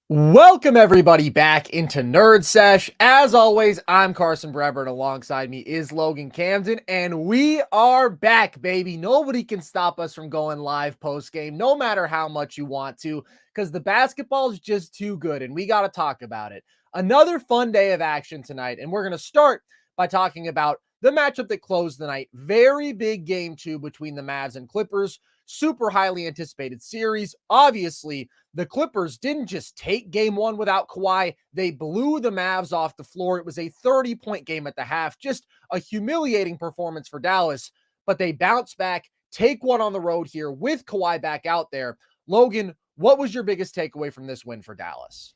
Welcome everybody back into NerdSesh. As always, I'm Carson Brever, and alongside me is Logan Camden, and we are back, baby. Nobody can stop us from going live post-game, no matter how much you want to, because the basketball is just too good, and we got to talk about it. Another fun day of action tonight, and we're going to start by talking about the matchup that closed the night. Very big game 2 between the Mavs and Clippers. Super highly anticipated series. Obviously, the Clippers didn't just take game 1 without Kawhi. They blew the Mavs off the floor. It was a 30-point game at the half. Just a humiliating performance for Dallas, but they bounced back, take one on the road here with Kawhi back out there. Logan, what was your biggest takeaway from this win for Dallas?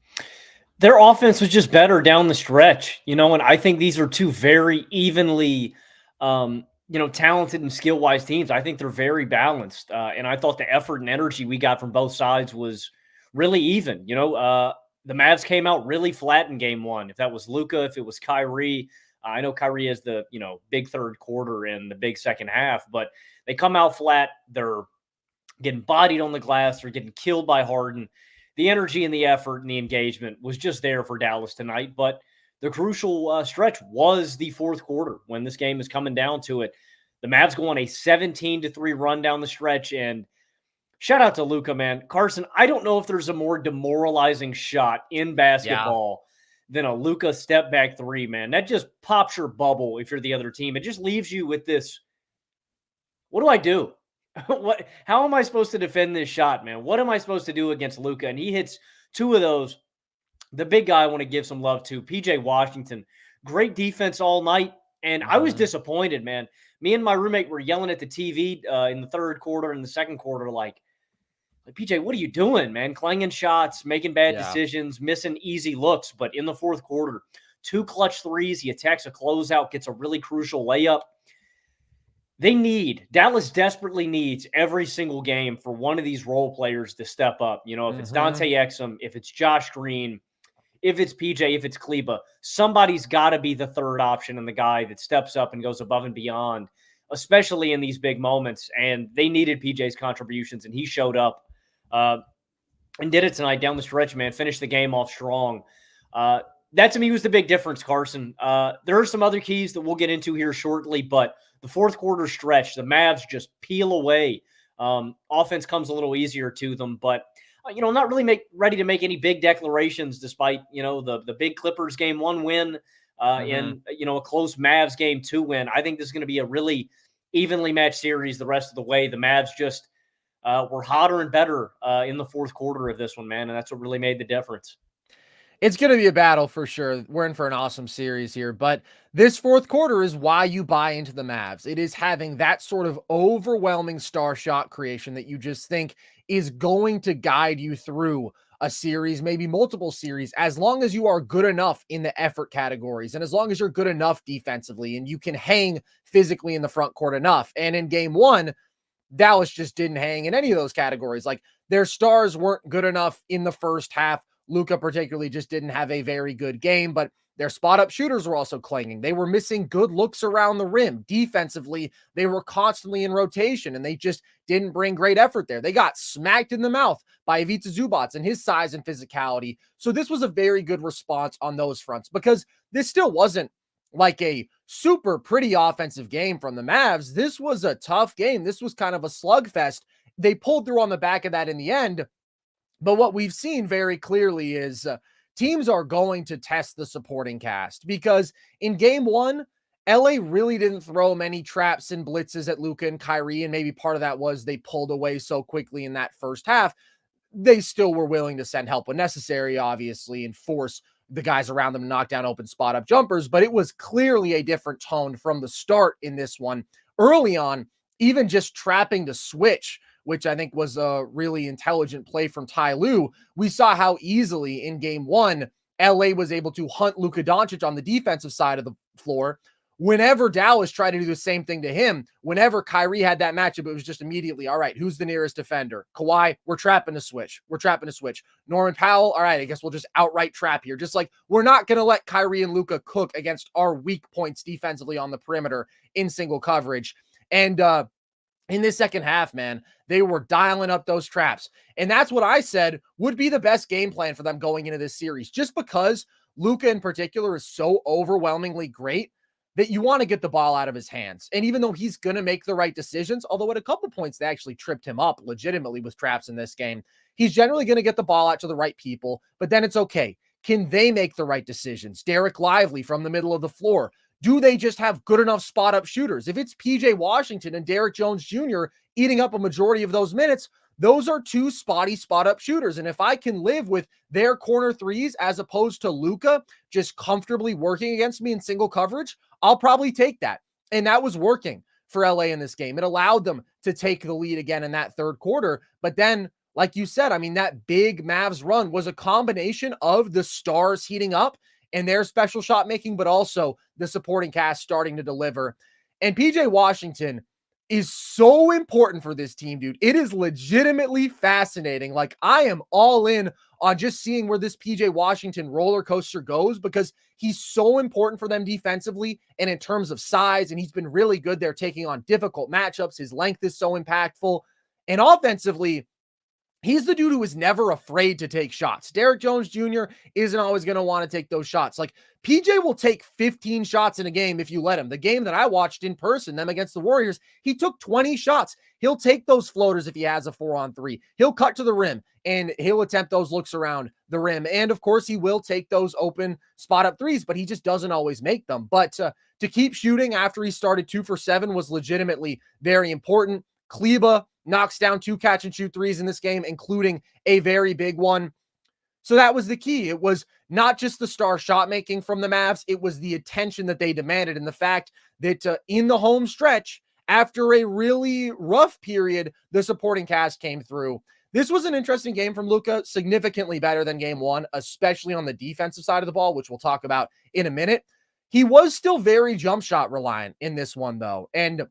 Their offense was just better down the stretch, and I think these are two very evenly, talented and skill-wise teams. I think they're very balanced, and I thought the effort and energy we got from both sides was really even. The Mavs came out really flat in game 1. If that was Luka, if it was Kyrie, I know Kyrie has the, big third quarter and the big second half, but they come out flat. They're getting bodied on the glass. They're getting killed by Harden. The energy and the effort and the engagement was just there for Dallas tonight. But the crucial stretch was the fourth quarter when this game is coming down to it. The Mavs go on a 17-3 run down the stretch, and shout out to Luka, man. Carson, I don't know if there's a more demoralizing shot in basketball than a Luka step back three, man. That just pops your bubble if you're the other team. It just leaves you with this, what do I do? How am I supposed to defend this shot, man? What am I supposed to do against Luka? And he hits two of those. The big guy I want to give some love to, PJ Washington. Great defense all night. And I was disappointed, man. Me and my roommate were yelling at the TV in the third quarter and the second quarter, like, PJ, what are you doing, man? Clanging shots, making bad decisions, missing easy looks. But in the fourth quarter, 2 clutch threes. He attacks a closeout, gets a really crucial layup. Dallas desperately needs every single game for one of these role players to step up. If it's Dante Exum, if it's Josh Green, if it's PJ, if it's Kleba, somebody's got to be the third option and the guy that steps up and goes above and beyond, especially in these big moments. And they needed PJ's contributions, and he showed up and did it tonight down the stretch, man. Finished the game off strong. That to me was the big difference, Carson. There are some other keys that we'll get into here shortly, but the fourth quarter stretch, the Mavs just peel away. Offense comes a little easier to them, but not really ready to make any big declarations despite, the big Clippers game 1 win and, a close Mavs game 2 win. I think this is going to be a really evenly matched series the rest of the way. The Mavs just were hotter and better in the fourth quarter of this one, man, and that's what really made the difference. It's going to be a battle for sure. We're in for an awesome series here, but this fourth quarter is why you buy into the Mavs. It is having that sort of overwhelming star shot creation that you just think is going to guide you through a series, maybe multiple series, as long as you are good enough in the effort categories and as long as you're good enough defensively and you can hang physically in the front court enough. And in game 1, Dallas just didn't hang in any of those categories. Like, their stars weren't good enough in the first half. Luka particularly just didn't have a very good game, but their spot-up shooters were also clanging. They were missing good looks around the rim. Defensively, they were constantly in rotation, and they just didn't bring great effort there. They got smacked in the mouth by Ivica Zubac and his size and physicality. So this was a very good response on those fronts, because this still wasn't like a super pretty offensive game from the Mavs. This was a tough game. This was kind of a slugfest. They pulled through on the back of that in the end. But what we've seen very clearly is teams are going to test the supporting cast, because in game 1, LA really didn't throw many traps and blitzes at Luka and Kyrie, and maybe part of that was they pulled away so quickly in that first half. They still were willing to send help when necessary, obviously, and force the guys around them to knock down open spot-up jumpers, but it was clearly a different tone from the start in this one. Early on, even just trapping to switch, which I think was a really intelligent play from Ty Lue, we saw how easily in game 1, LA was able to hunt Luka Doncic on the defensive side of the floor. Whenever Dallas tried to do the same thing to him, whenever Kyrie had that matchup, it was just immediately, all right, who's the nearest defender? Kawhi, we're trapping to switch. Norman Powell, all right, I guess we'll just outright trap here. Just like, we're not going to let Kyrie and Luka cook against our weak points defensively on the perimeter in single coverage. And in this second half, man, they were dialing up those traps. And that's what I said would be the best game plan for them going into this series, just because Luka in particular is so overwhelmingly great that you want to get the ball out of his hands. And even though he's going to make the right decisions, although at a couple points they actually tripped him up legitimately with traps in this game, he's generally going to get the ball out to the right people, but then it's okay. Can they make the right decisions? Derek Lively from the middle of the floor. Do they just have good enough spot up shooters? If it's PJ Washington and Derek Jones Jr. eating up a majority of those minutes, those are two spotty spot up shooters. And if I can live with their corner threes as opposed to Luka just comfortably working against me in single coverage, I'll probably take that. And that was working for LA in this game. It allowed them to take the lead again in that third quarter. But then, like you said, I mean, that big Mavs run was a combination of the stars heating up and their special shot making, but also the supporting cast starting to deliver. And PJ Washington is so important for this team, dude. It is legitimately fascinating. Like, I am all in on just seeing where this PJ Washington roller coaster goes, because he's so important for them defensively and in terms of size. And he's been really good there taking on difficult matchups. His length is so impactful. And offensively, he's the dude who is never afraid to take shots. Derek Jones Jr. isn't always going to want to take those shots. Like, PJ will take 15 shots in a game if you let him. The game that I watched in person, them against the Warriors, he took 20 shots. He'll take those floaters if he has a 4-on-3. He'll cut to the rim and he'll attempt those looks around the rim. And of course, he will take those open spot up threes, but he just doesn't always make them. But to keep shooting after he started 2 for 7 was legitimately very important. Kleba knocks down 2 catch and shoot threes in this game, including a very big one. So that was the key. It was not just the star shot making from the Mavs. It was the attention that they demanded. And the fact that in the home stretch, after a really rough period, the supporting cast came through. This was an interesting game from Luka, significantly better than game one, especially on the defensive side of the ball, which we'll talk about in a minute. He was still very jump shot reliant in this one, though. And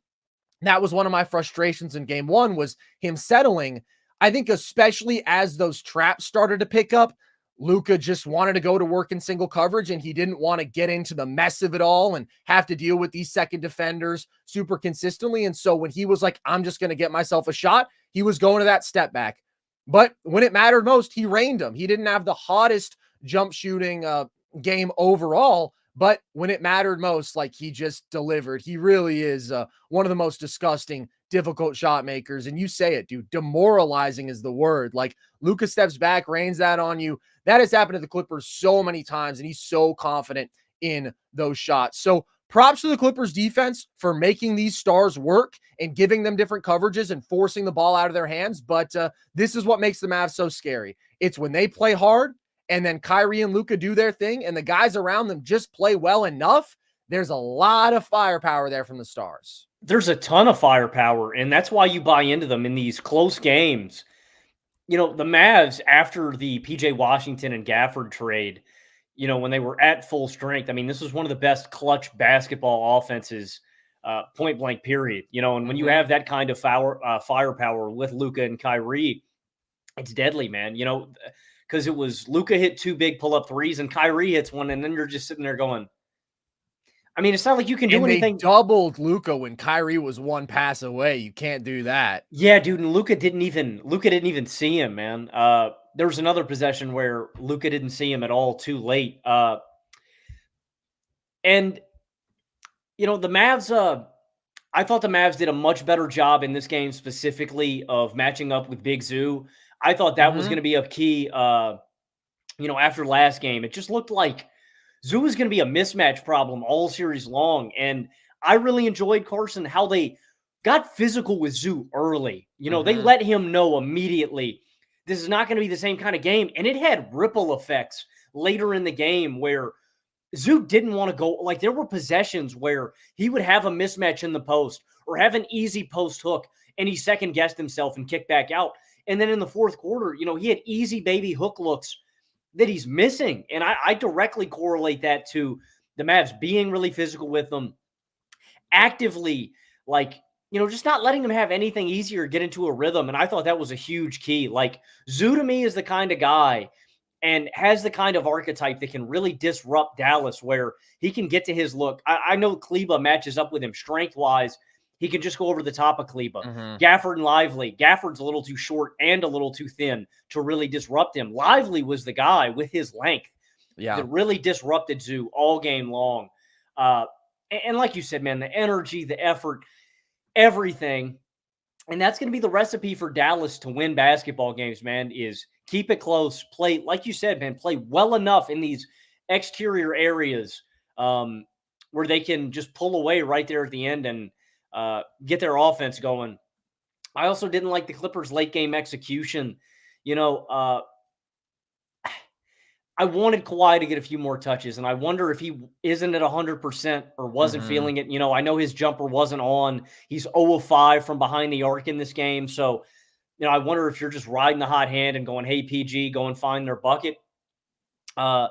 that was one of my frustrations in game one, was him settling. I think especially as those traps started to pick up, Luka just wanted to go to work in single coverage, and he didn't want to get into the mess of it all and have to deal with these second defenders super consistently. And so when he was like, I'm just going to get myself a shot, he was going to that step back. But when it mattered most, he rained them. He didn't have the hottest jump shooting game overall, but when it mattered most, like, he just delivered. He really is one of the most disgusting, difficult shot makers. And you say it, dude, demoralizing is the word. Like, Luka steps back, rains that on you. That has happened to the Clippers so many times, and he's so confident in those shots. So props to the Clippers defense for making these stars work and giving them different coverages and forcing the ball out of their hands. But this is what makes the Mavs so scary. It's when they play hard and then Kyrie and Luka do their thing and the guys around them just play well enough. There's a lot of firepower there from the stars. There's a ton of firepower, and that's why you buy into them in these close games. You know, the Mavs, after the PJ Washington and Gafford trade, you know, when they were at full strength, I mean, this was one of the best clutch basketball offenses, point blank period. You know, and when you have that kind of firepower with Luka and Kyrie, it's deadly, man. You know, because it was Luka hit 2 big pull-up threes and Kyrie hits one, and then you're just sitting there going, I mean, it's not like you can do anything. They doubled Luka when Kyrie was 1 pass away. You can't do that. Yeah, dude, and Luka didn't even see him, man. There was another possession where Luka didn't see him at all too late. And you know, the Mavs, I thought the Mavs did a much better job in this game specifically of matching up with Big Zoo. I thought that was going to be a key, you know, after last game. It just looked like Zoo is going to be a mismatch problem all series long. And I really enjoyed, Carson, how they got physical with Zoo early. You know, they let him know immediately this is not going to be the same kind of game. And it had ripple effects later in the game where Zoo didn't want to go. Like, there were possessions where he would have a mismatch in the post or have an easy post hook, and he second-guessed himself and kicked back out. And then in the fourth quarter, you know, he had easy baby hook looks that he's missing. And I directly correlate that to the Mavs being really physical with them, actively, like, you know, just not letting them have anything easier, get into a rhythm. And I thought that was a huge key. Like, Zoo to me is the kind of guy and has the kind of archetype that can really disrupt Dallas, where he can get to his look. I know Kleba matches up with him strength-wise. he can just go over the top of Kleber. Mm-hmm. Gafford and Lively. Gafford's a little too short and a little too thin to really disrupt him. Lively was the guy with his length that really disrupted Zoo all game long. And like you said, man, the energy, the effort, everything. And that's going to be the recipe for Dallas to win basketball games, man, is keep it close. Play, like you said, man, play well enough in these exterior areas where they can just pull away right there at the end and get their offense going. I also didn't like the Clippers' late game execution. I wanted Kawhi to get a few more touches, and I wonder if he isn't at 100% or wasn't feeling it. I know his jumper wasn't on. He's 0 of 5 from behind the arc in this game. So, I wonder if you're just riding the hot hand and going, hey, PG, go and find their bucket. I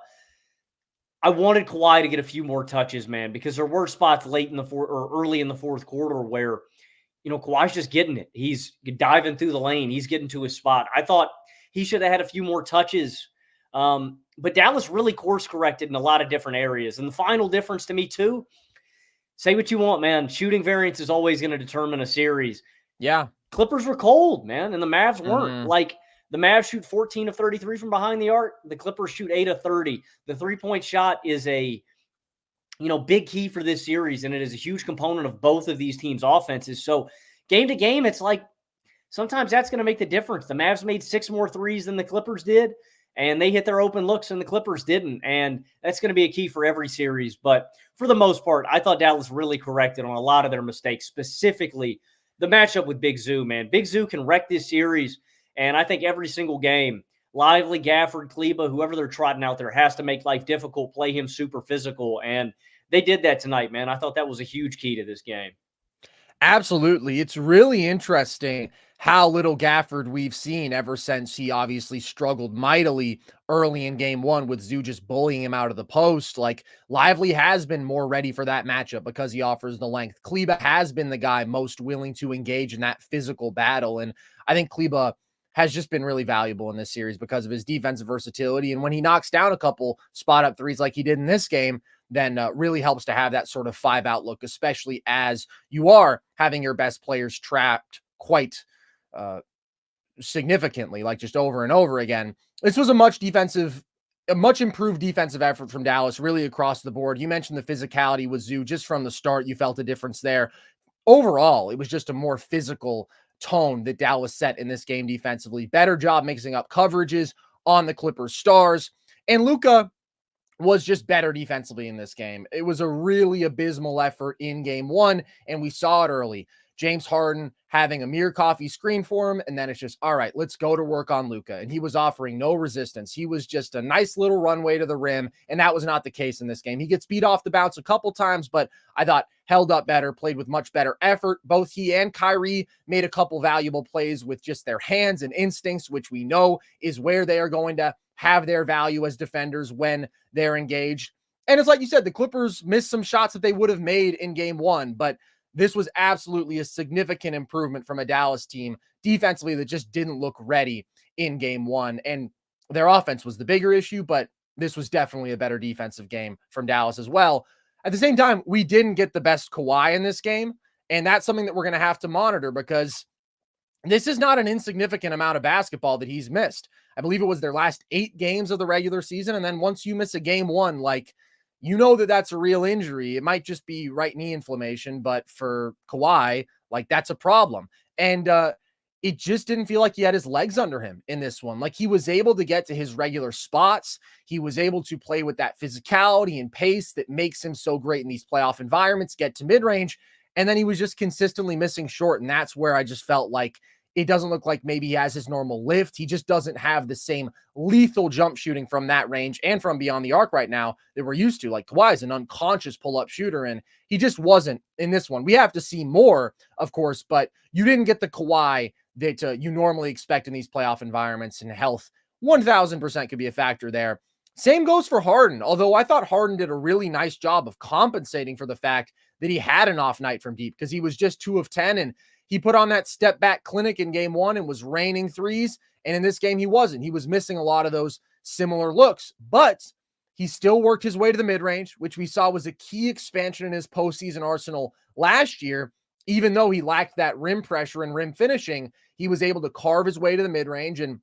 wanted Kawhi to get a few more touches, man, because there were spots late in the early in the fourth quarter where, Kawhi's just getting it. He's diving through the lane. He's getting to his spot. I thought he should have had a few more touches. But Dallas really course corrected in a lot of different areas. And the final difference to me too, say what you want, man. Shooting variance is always going to determine a series. Yeah. Clippers were cold, man. And the Mavs weren't. Like the Mavs shoot 14 of 33 from behind the arc. The Clippers shoot 8 of 30. The 3-point shot is a, big key for this series. And it is a huge component of both of these teams' offenses. So game to game, it's like sometimes that's going to make the difference. The Mavs made 6 more threes than the Clippers did. And they hit their open looks and the Clippers didn't. And that's going to be a key for every series. But for the most part, I thought Dallas really corrected on a lot of their mistakes, specifically the matchup with Big Zoo, man. Big Zoo can wreck this series. And I think every single game, Lively, Gafford, Kleber, whoever they're trotting out there has to make life difficult, play him super physical. And they did that tonight, man. I thought that was a huge key to this game. Absolutely. It's really interesting how little Gafford we've seen ever since he obviously struggled mightily early in game one with Zoo just bullying him out of the post. Like Lively has been more ready for that matchup because he offers the length. Kleber has been the guy most willing to engage in that physical battle. And I think Kleber has just been really valuable in this series because of his defensive versatility. And when he knocks down a couple spot up threes like he did in this game, then really helps to have that sort of 5 outlook, especially as you are having your best players trapped quite significantly, like just over and over again. This was a much improved defensive effort from Dallas, really across the board. You mentioned the physicality with Zoo just from the start. You felt a difference there. Overall, it was just a more physical tone that Dallas set in this game defensively. Better job mixing up coverages on the Clippers stars. And Luka was just better defensively in this game. It was a really abysmal effort in game one, and we saw it early. James Harden having a mere coffee screen for him, and then it's just, all right, let's go to work on Luka. And he was offering no resistance. He was just a nice little runway to the rim, and that was not the case in this game. He gets beat off the bounce a couple times, but I thought held up better, played with much better effort. Both he and Kyrie made a couple valuable plays with just their hands and instincts, which we know is where they are going to have their value as defenders when they're engaged. And it's like you said, the Clippers missed some shots that they would have made in game one, but this was absolutely a significant improvement from a Dallas team defensively that just didn't look ready in game one. And their offense was the bigger issue, but this was definitely a better defensive game from Dallas as well. At the same time, we didn't get the best Kawhi in this game. And that's something that we're going to have to monitor because this is not an insignificant amount of basketball that he's missed. I believe it was their last 8 games of the regular season. And then once you miss a game one, like, you know that that's a real injury. It might just be right knee inflammation, but for Kawhi, like that's a problem. And it just didn't feel like he had his legs under him in this one. Like he was able to get to his regular spots. He was able to play with that physicality and pace that makes him so great in these playoff environments, get to mid-range. And then he was just consistently missing short. And that's where I just felt like it doesn't look like maybe he has his normal lift. He just doesn't have the same lethal jump shooting from that range and from beyond the arc right now that we're used to. Like Kawhi is an unconscious pull-up shooter, and he just wasn't in this one. We have to see more, of course, but you didn't get the Kawhi that you normally expect in these playoff environments, and health 1,000% could be a factor there. Same goes for Harden, although I thought Harden did a really nice job of compensating for the fact that he had an off night from deep because he was just 2 of 10, and he put on that step back clinic in game one and was raining threes. And in this game, he wasn't. He was missing a lot of those similar looks, but he still worked his way to the mid-range, which we saw was a key expansion in his postseason arsenal last year. even though he lacked that rim pressure and rim finishing, he was able to carve his way to the mid-range, and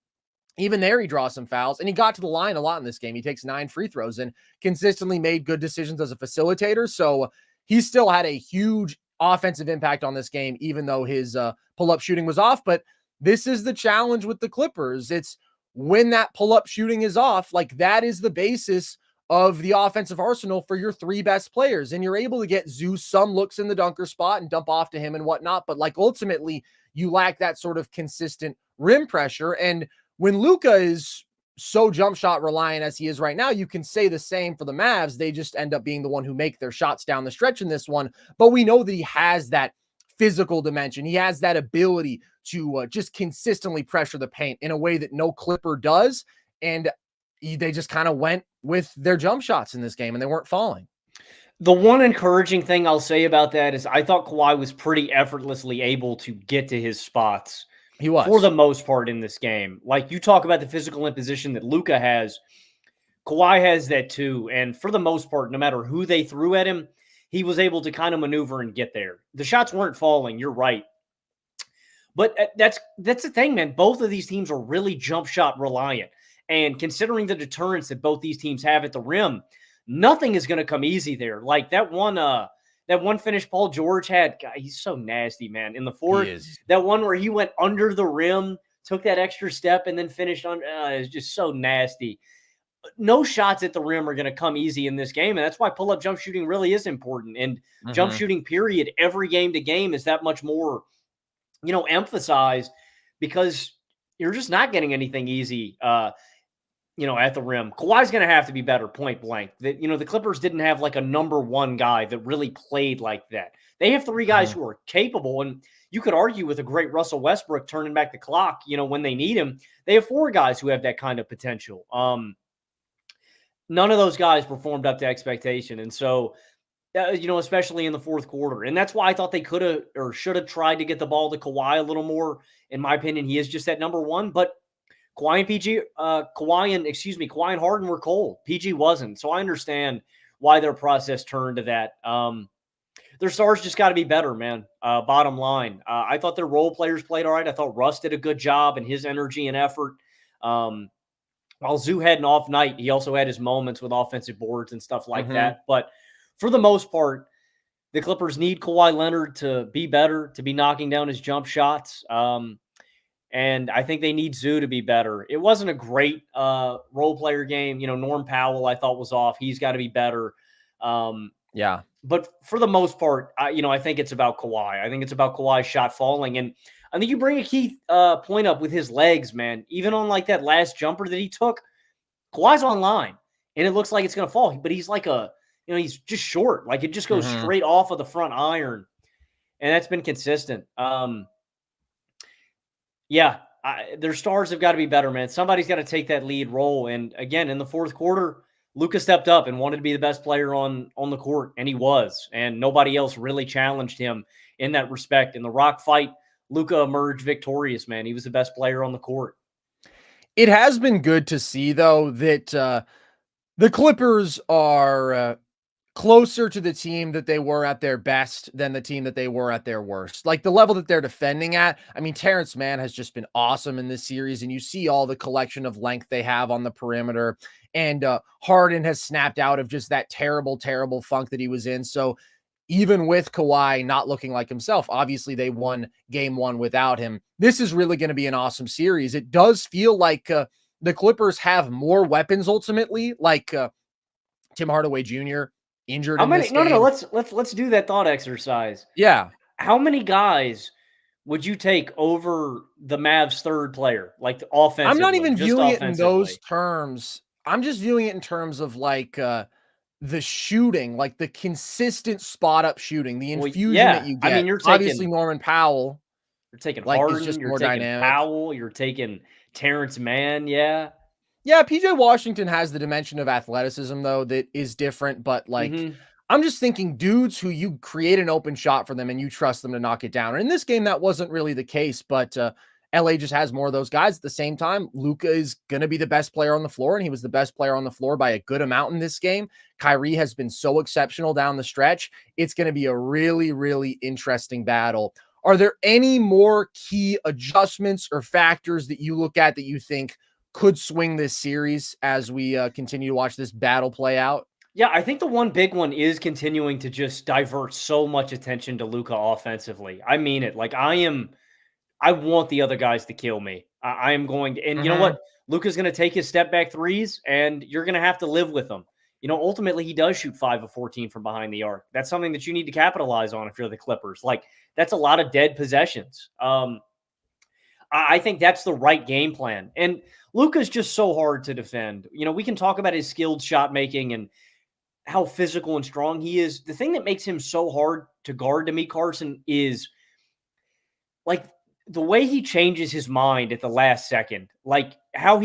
even there he draws some fouls, and he got to the line a lot in this game. He takes 9 free throws and consistently made good decisions as a facilitator. So he still had a huge offensive impact on this game, even though his pull-up shooting was off. But this is the challenge with the Clippers. It's when that pull-up shooting is off, like that is the basis of the offensive arsenal for your 3 best players. And you're able to get Zeus some looks in the dunker spot and dump off to him and whatnot. But like ultimately, you lack that sort of consistent rim pressure. And when Luka is so jump shot reliant as he is right now, you can say the same for the Mavs. They just end up being the one who make their shots down the stretch in this one. But we know that he has that physical dimension. He has that ability to just consistently pressure the paint in a way that no Clipper does. And they just kind of went with their jump shots in this game, and they weren't falling. The one encouraging thing I'll say about that is I thought Kawhi was pretty effortlessly able to get to his spots. He was. For the most part in this game. Like you talk about the physical imposition that Luka has, Kawhi has that too. And for the most part, no matter who they threw at him, he was able to kind of maneuver and get there. The shots weren't falling, you're right. But that's the thing, man. Both of these teams are really jump shot reliant. And considering the deterrence that both these teams have at the rim, nothing is going to come easy there. Like that one finish Paul George had, God, he's so nasty, man. In the fourth, that one where he went under the rim, took that extra step, and then finished on, is just so nasty. No shots at the rim are going to come easy in this game, and that's why pull-up jump shooting really is important. And jump shooting, period, every game to game is that much more, emphasized because you're just not getting anything easy, at the rim. Kawhi's going to have to be better point blank. The Clippers didn't have like a number one guy that really played like that. They have 3 guys who are capable, and you could argue with a great Russell Westbrook turning back the clock, when they need him. They have 4 guys who have that kind of potential. None of those guys performed up to expectation. And so, especially in the fourth quarter. And that's why I thought they could have or should have tried to get the ball to Kawhi a little more. In my opinion, he is just that number one, but Kawhi and Harden were cold. PG wasn't. So I understand why their process turned to that. Their stars just got to be better, man. Bottom line. I thought their role players played all right. I thought Russ did a good job in his energy and effort. While Zoo had an off night, he also had his moments with offensive boards and stuff like that. But for the most part, the Clippers need Kawhi Leonard to be better, to be knocking down his jump shots. And I think they need Zoo to be better. It wasn't a great role player game. Norm Powell, I thought, was off. He's got to be better. Yeah. But for the most part, I think it's about Kawhi. I think it's about Kawhi's shot falling. And I think you bring a key point up with his legs, man. Even on like that last jumper that he took, Kawhi's online. And it looks like it's going to fall. But he's like he's just short. Like it just goes straight off of the front iron. And that's been consistent. Their stars have got to be better, man. Somebody's got to take that lead role. And again, in the fourth quarter, Luka stepped up and wanted to be the best player on the court, and he was. And nobody else really challenged him in that respect. In the rock fight, Luka emerged victorious, man. He was the best player on the court. It has been good to see, though, that the Clippers are closer to the team that they were at their best than the team that they were at their worst. Like the level that they're defending at. I mean, Terrence Mann has just been awesome in this series, and you see all the collection of length they have on the perimeter. And Harden has snapped out of just that terrible, terrible funk that he was in. So even with Kawhi not looking like himself, obviously they won game 1 without him. This is really going to be an awesome series. It does feel like the Clippers have more weapons ultimately, like Tim Hardaway Jr. injured. How many? No. Let's do that thought exercise. Yeah. How many guys would you take over the Mavs' third player, like the offensive? I'm not even viewing it in those terms. I'm just viewing it in terms of like the shooting, like the consistent spot up shooting, the infusion that you get. I mean, you're taking, obviously Norman Powell. You're taking Harden, just you're more taking dynamic. Powell, you're taking Terrence Mann. Yeah, PJ Washington has the dimension of athleticism, though, that is different. But like, I'm just thinking dudes who you create an open shot for them and you trust them to knock it down. And in this game, that wasn't really the case. But LA just has more of those guys. At the same time, Luka is going to be the best player on the floor, and he was the best player on the floor by a good amount in this game. Kyrie has been so exceptional down the stretch. It's going to be a really, really interesting battle. Are there any more key adjustments or factors that you look at that you think could swing this series as we continue to watch this battle play out? Yeah, I think the one big one is continuing to just divert so much attention to Luka offensively. I mean it. Like I want the other guys to kill me. I am going to, and you know what? Luka's going to take his step back threes, and you're going to have to live with them. Ultimately, he does shoot 5 of 14 from behind the arc. That's something that you need to capitalize on if you're the Clippers. Like, that's a lot of dead possessions. I think that's the right game plan. And Luka's just so hard to defend. We can talk about his skilled shot making and how physical and strong he is. The thing that makes him so hard to guard to me, Carson, is like the way he changes his mind at the last second. Like how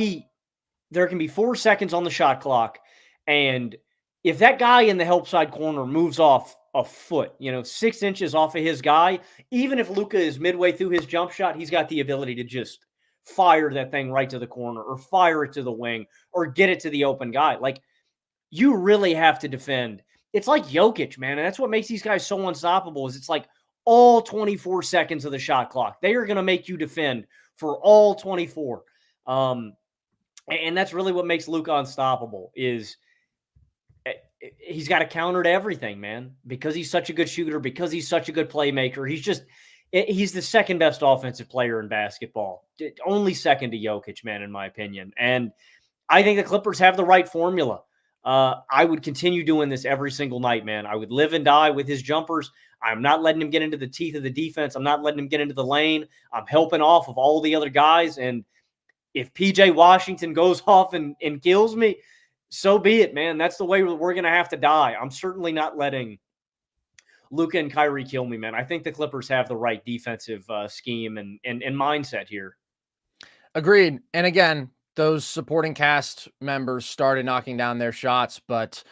there can be 4 seconds on the shot clock, and if that guy in the help side corner moves off a foot, 6 inches off of his guy, even if Luka is midway through his jump shot, he's got the ability to just fire that thing right to the corner or fire it to the wing or get it to the open guy. Like, you really have to defend. It's like Jokic, man. And that's what makes these guys so unstoppable is it's like all 24 seconds of the shot clock. They are going to make you defend for all 24. And that's really what makes Luka unstoppable is he's got a counter to everything, man, because he's such a good shooter, because he's such a good playmaker. He's the second best offensive player in basketball. Only second to Jokic, man, in my opinion. And I think the Clippers have the right formula. I would continue doing this every single night, man. I would live and die with his jumpers. I'm not letting him get into the teeth of the defense. I'm not letting him get into the lane. I'm helping off of all the other guys. And if PJ Washington goes off and kills me, so be it, man. That's the way we're going to have to die. I'm certainly not letting Luka and Kyrie kill me, man. I think the Clippers have the right defensive scheme and mindset here. Agreed. And again, those supporting cast members started knocking down their shots, but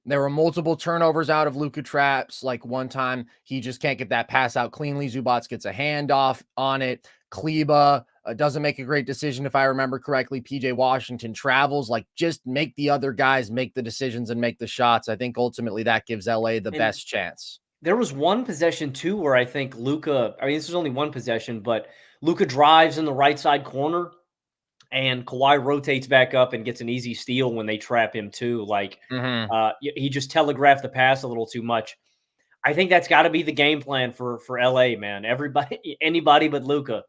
there were multiple turnovers out of Luka traps. Like one time, he just can't get that pass out cleanly. Zubats gets a handoff on it. Kleba doesn't make a great decision, if I remember correctly. PJ Washington travels. Like, just make the other guys make the decisions and make the shots. I think ultimately that gives LA the best chance. There was one possession, too, where I think Luka, this is only one possession, but Luka drives in the right side corner, and Kawhi rotates back up and gets an easy steal when they trap him too. Like he just telegraphed the pass a little too much. I think that's got to be the game plan for LA, man. Anybody but Luka.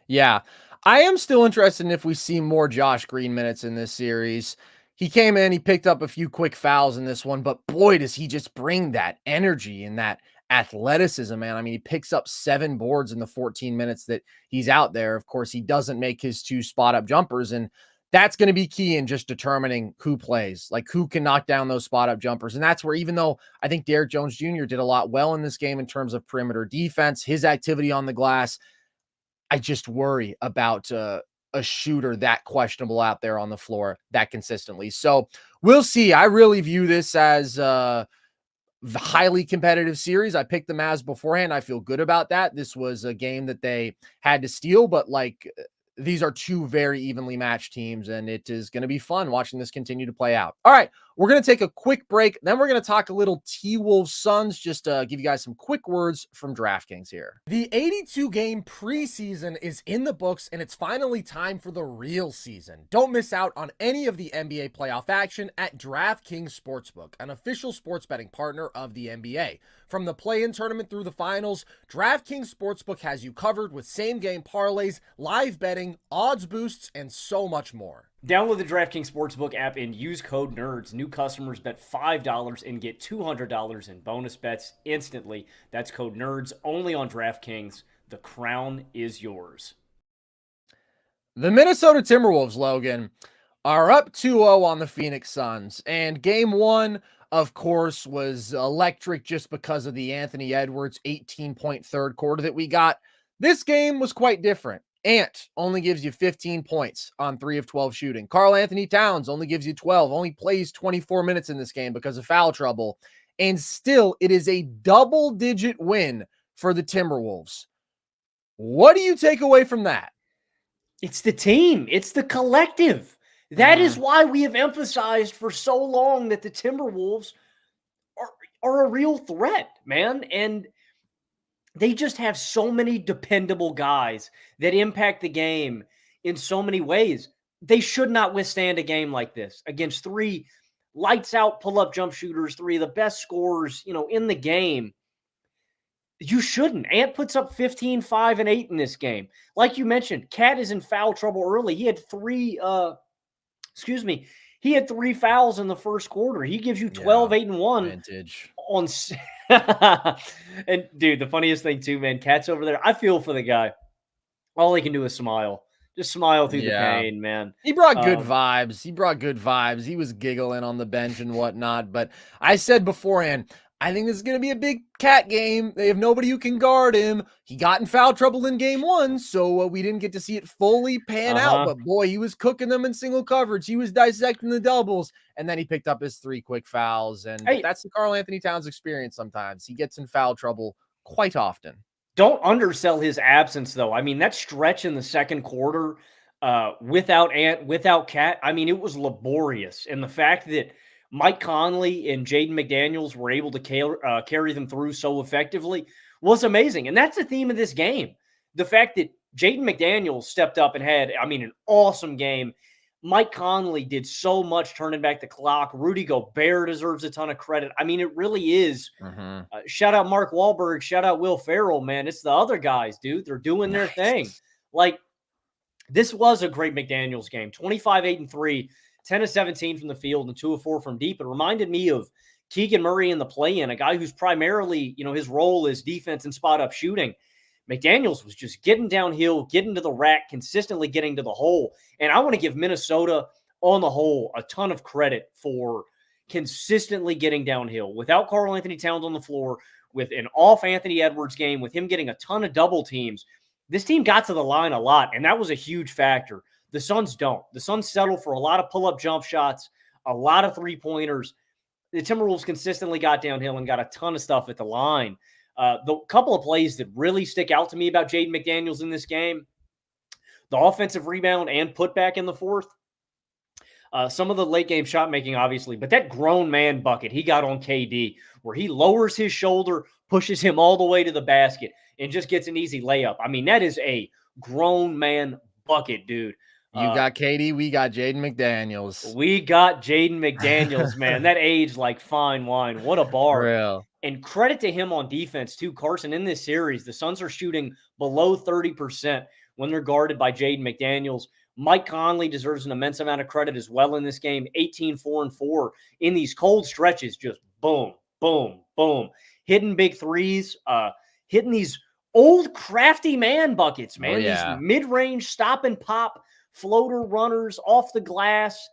Yeah, I am still interested in if we see more Josh Green minutes in this series. He came in, he picked up a few quick fouls in this one, but boy, does he just bring that energy and that athleticism, man. I mean, he picks up 7 boards in the 14 minutes that he's out there. Of course, he doesn't make his 2 spot-up jumpers, and that's going to be key in just determining who plays, like who can knock down those spot-up jumpers. And that's where, even though I think Derrick Jones Jr. did a lot well in this game in terms of perimeter defense, his activity on the glass, I just worry about a shooter that questionable out there on the floor that consistently. So we'll see. I really view this as the highly competitive series. I picked the Mavs beforehand. I feel good about that. This was a game that they had to steal, but like these are 2 very evenly matched teams, and it is going to be fun watching this continue to play out. All right, we're going to take a quick break. Then we're going to talk a little T-Wolves Suns, just to give you guys some quick words from DraftKings here. The 82-game preseason is in the books, and it's finally time for the real season. Don't miss out on any of the NBA playoff action at DraftKings Sportsbook, an official sports betting partner of the NBA. From the play-in tournament through the finals, DraftKings Sportsbook has you covered with same-game parlays, live betting, odds boosts, and so much more. Download the DraftKings Sportsbook app and use code NERDS. New customers bet $5 and get $200 in bonus bets instantly. That's code NERDS only on DraftKings. The crown is yours. The Minnesota Timberwolves, Logan, are up 2-0 on the Phoenix Suns. And game 1, of course, was electric just because of the Anthony Edwards 18-point third quarter that we got. This game was quite different. Ant only gives you 15 points on 3 of 12 shooting. Karl Anthony Towns only gives you 12, only plays 24 minutes in this game because of foul trouble. And still, it is a double-digit win for the Timberwolves. What do you take away from that? It's the team. It's the collective. That is why we have emphasized for so long that the Timberwolves are a real threat, man. And they just have so many dependable guys that impact the game in so many ways. They should not withstand a game like this against three lights out pull-up jump shooters, three of the best scorers, in the game. You shouldn't. Ant puts up 15, 5, and 8 in this game. Like you mentioned, Cat is in foul trouble early. He had three fouls in the first quarter. He gives you 12, 8, and 1. Vintage. And dude, the funniest thing too, man, Cat's over there. I feel for the guy. All he can do is smile. Just smile through the pain, man. He brought good vibes. He was giggling on the bench and whatnot. But I said beforehand, I think this is going to be a big Cat game. They have nobody who can guard him. He got in foul trouble in game 1, so we didn't get to see it fully pan out. But boy, he was cooking them in single coverage. He was dissecting the doubles, and then he picked up his 3 quick fouls. And that's the Karl-Anthony Towns experience sometimes. He gets in foul trouble quite often. Don't undersell his absence, though. I mean, that stretch in the second quarter without Ant, without Cat, I mean, it was laborious. And the fact that Mike Conley and Jaden McDaniels were able to carry them through so effectively was amazing. And that's the theme of this game. The fact that Jaden McDaniels stepped up and had, an awesome game. Mike Conley did so much turning back the clock. Rudy Gobert deserves a ton of credit. I mean, it really is. Shout out Mark Wahlberg. Shout out Will Ferrell, man. It's the other guys, dude. They're doing their thing. Like, this was a great McDaniels game. 25, 8, and 3, 10 of 17 from the field and 2 of 4 from deep. It reminded me of Keegan Murray in the play-in, a guy who's primarily, his role is defense and spot-up shooting. McDaniels was just getting downhill, getting to the rack, consistently getting to the hole. And I want to give Minnesota, on the whole, a ton of credit for consistently getting downhill. Without Karl-Anthony Towns on the floor, with an off Anthony Edwards game, with him getting a ton of double teams, this team got to the line a lot, and that was a huge factor. The Suns don't. The Suns settle for a lot of pull-up jump shots, a lot of three-pointers. The Timberwolves consistently got downhill and got a ton of stuff at the line. The couple of plays that really stick out to me about Jaden McDaniels in this game, the offensive rebound and putback in the fourth, some of the late game shot making, obviously, but that grown man bucket he got on KD where he lowers his shoulder, pushes him all the way to the basket, and just gets an easy layup. I mean, that is a grown man bucket, dude. You got KD, we got Jaden McDaniels. We got Jaden McDaniels, man. That aged like fine wine. What a bar. Real. And credit to him on defense, too, Carson. In this series, the Suns are shooting below 30% when they're guarded by Jaden McDaniels. Mike Conley deserves an immense amount of credit as well in this game. 18, 4, and 4 in these cold stretches. Just boom, boom, boom. Hitting big threes, hitting these old crafty man buckets, man. These mid-range stop and pop floater runners off the glass.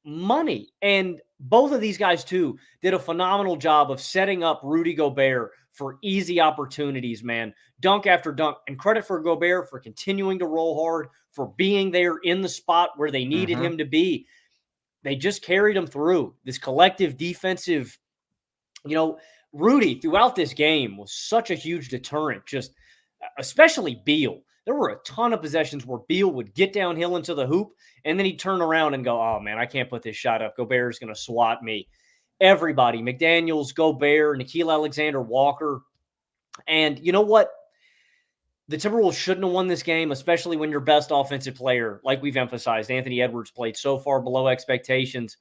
Money. And both of these guys, too, did a phenomenal job of setting up Rudy Gobert for easy opportunities, man. Dunk after dunk. And credit for Gobert for continuing to roll hard, for being there in the spot where they needed him to be. They just carried him through. This collective defensive, Rudy throughout this game was such a huge deterrent, just especially Beal. There were a ton of possessions where Beal would get downhill into the hoop, and then he'd turn around and go, oh, man, I can't put this shot up. Gobert's going to swat me. Everybody, McDaniels, Gobert, Nickeil Alexander-Walker. And you know what? The Timberwolves shouldn't have won this game, especially when your best offensive player, like we've emphasized, Anthony Edwards, played so far below expectations.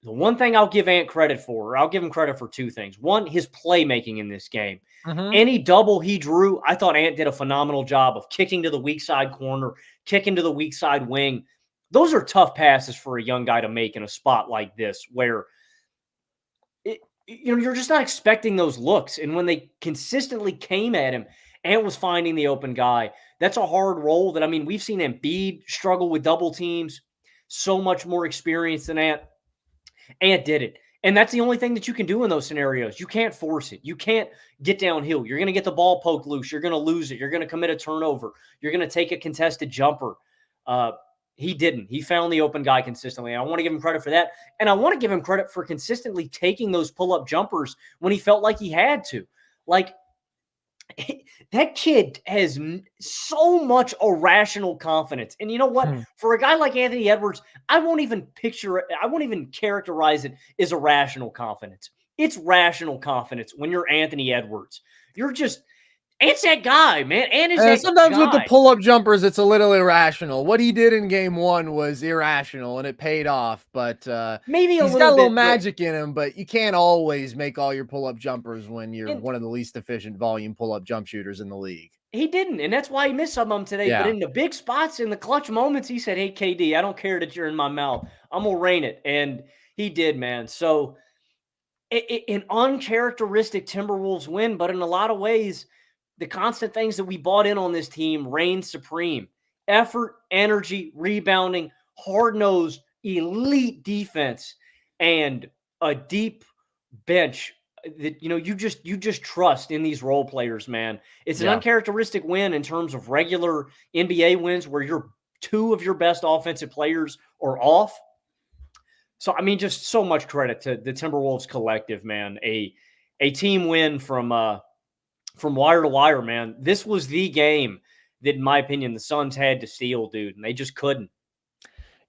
The one thing I'll give Ant credit for, I'll give him credit for two things. One, his playmaking in this game. Any double he drew, I thought Ant did a phenomenal job of kicking to the weak side corner, kicking to the weak side wing. Those are tough passes for a young guy to make in a spot like this where you're just not expecting those looks. And when they consistently came at him, Ant was finding the open guy. That's a hard role that, we've seen Embiid struggle with double teams. So much more experience than Ant. Ant did it. And that's the only thing that you can do in those scenarios. You can't force it. You can't get downhill. You're going to get the ball poked loose. You're going to lose it. You're going to commit a turnover. You're going to take a contested jumper. He didn't. He found the open guy consistently. I want to give him credit for that. And I want to give him credit for consistently taking those pull-up jumpers when he felt like he had to. Like, that kid has so much irrational confidence. And you know what? For a guy like Anthony Edwards, I won't even characterize it as irrational confidence. It's rational confidence when you're Anthony Edwards. Ant's that guy, man. Ant is that Sometimes with the guy. pull-up jumpers, it's a little irrational. What he did in game one was irrational, and it paid off. But Maybe he's got a little magic in him, but you can't always make all your pull-up jumpers when you're one of the least efficient volume pull-up jump shooters in the league. He didn't, and that's why he missed some of them today. Yeah. But in the big spots, in the clutch moments, he said, "Hey, KD, I don't care that you're in my mouth. I'm going to rain it." And he did, man. So an uncharacteristic Timberwolves win, but in a lot of ways, the constant things that we bought in on this team reign supreme. Effort, energy, rebounding, hard-nosed, elite defense, and a deep bench that you just trust in these role players, man. It's an uncharacteristic win in terms of regular NBA wins where two of your best offensive players are off. So, I mean, just so much credit to the Timberwolves collective, man. A team win from wire to wire, man. This was the game that, in my opinion, the Suns had to steal, dude, and they just couldn't.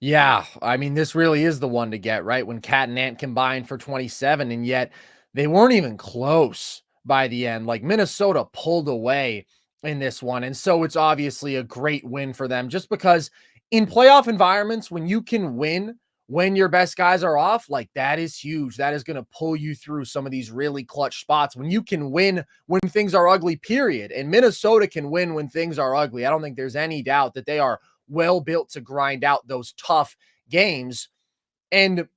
Yeah, I mean, this really is the one to get, right? When Cat and Ant combined for 27, and yet they weren't even close by the end. Like, Minnesota pulled away in this one, and so it's obviously a great win for them just because in playoff environments, when you can win when your best guys are off, like, that is huge. That is going to pull you through some of these really clutch spots when you can win when things are ugly, period. And Minnesota can win when things are ugly. I don't think there's any doubt that they are well built to grind out those tough games. And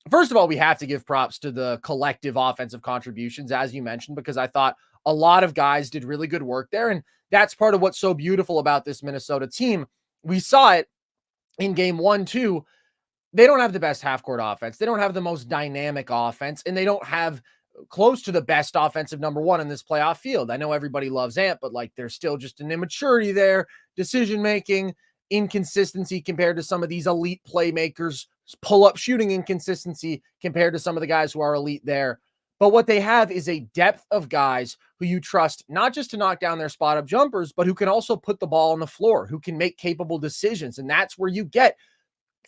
first of all, we have to give props to the collective offensive contributions, as you mentioned, because I thought a lot of guys did really good work there. And that's part of what's so beautiful about this Minnesota team. We saw it in game 1, too. They don't have the best half-court offense. They don't have the most dynamic offense, and they don't have close to the best offensive number one in this playoff field. I know everybody loves Ant, but like there's still just an immaturity there, decision-making, inconsistency compared to some of these elite playmakers, pull-up shooting inconsistency compared to some of the guys who are elite there. But what they have is a depth of guys who you trust not just to knock down their spot-up jumpers, but who can also put the ball on the floor, who can make capable decisions. And that's where you get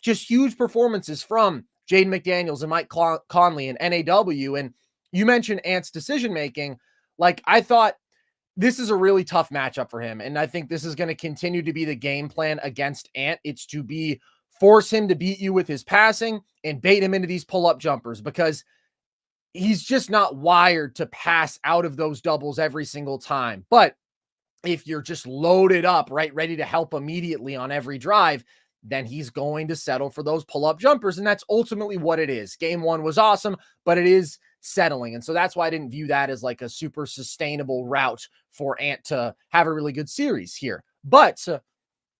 just huge performances from Jaden McDaniels and Mike Conley and NAW. And you mentioned Ant's decision-making. Like, I thought this is a really tough matchup for him. And I think this is going to continue to be the game plan against Ant. It's to force him to beat you with his passing and bait him into these pull-up jumpers because he's just not wired to pass out of those doubles every single time. But if you're just loaded up, right, ready to help immediately on every drive, then he's going to settle for those pull-up jumpers. And that's ultimately what it is. Game 1 was awesome, but it is settling. And so that's why I didn't view that as like a super sustainable route for Ant to have a really good series here. But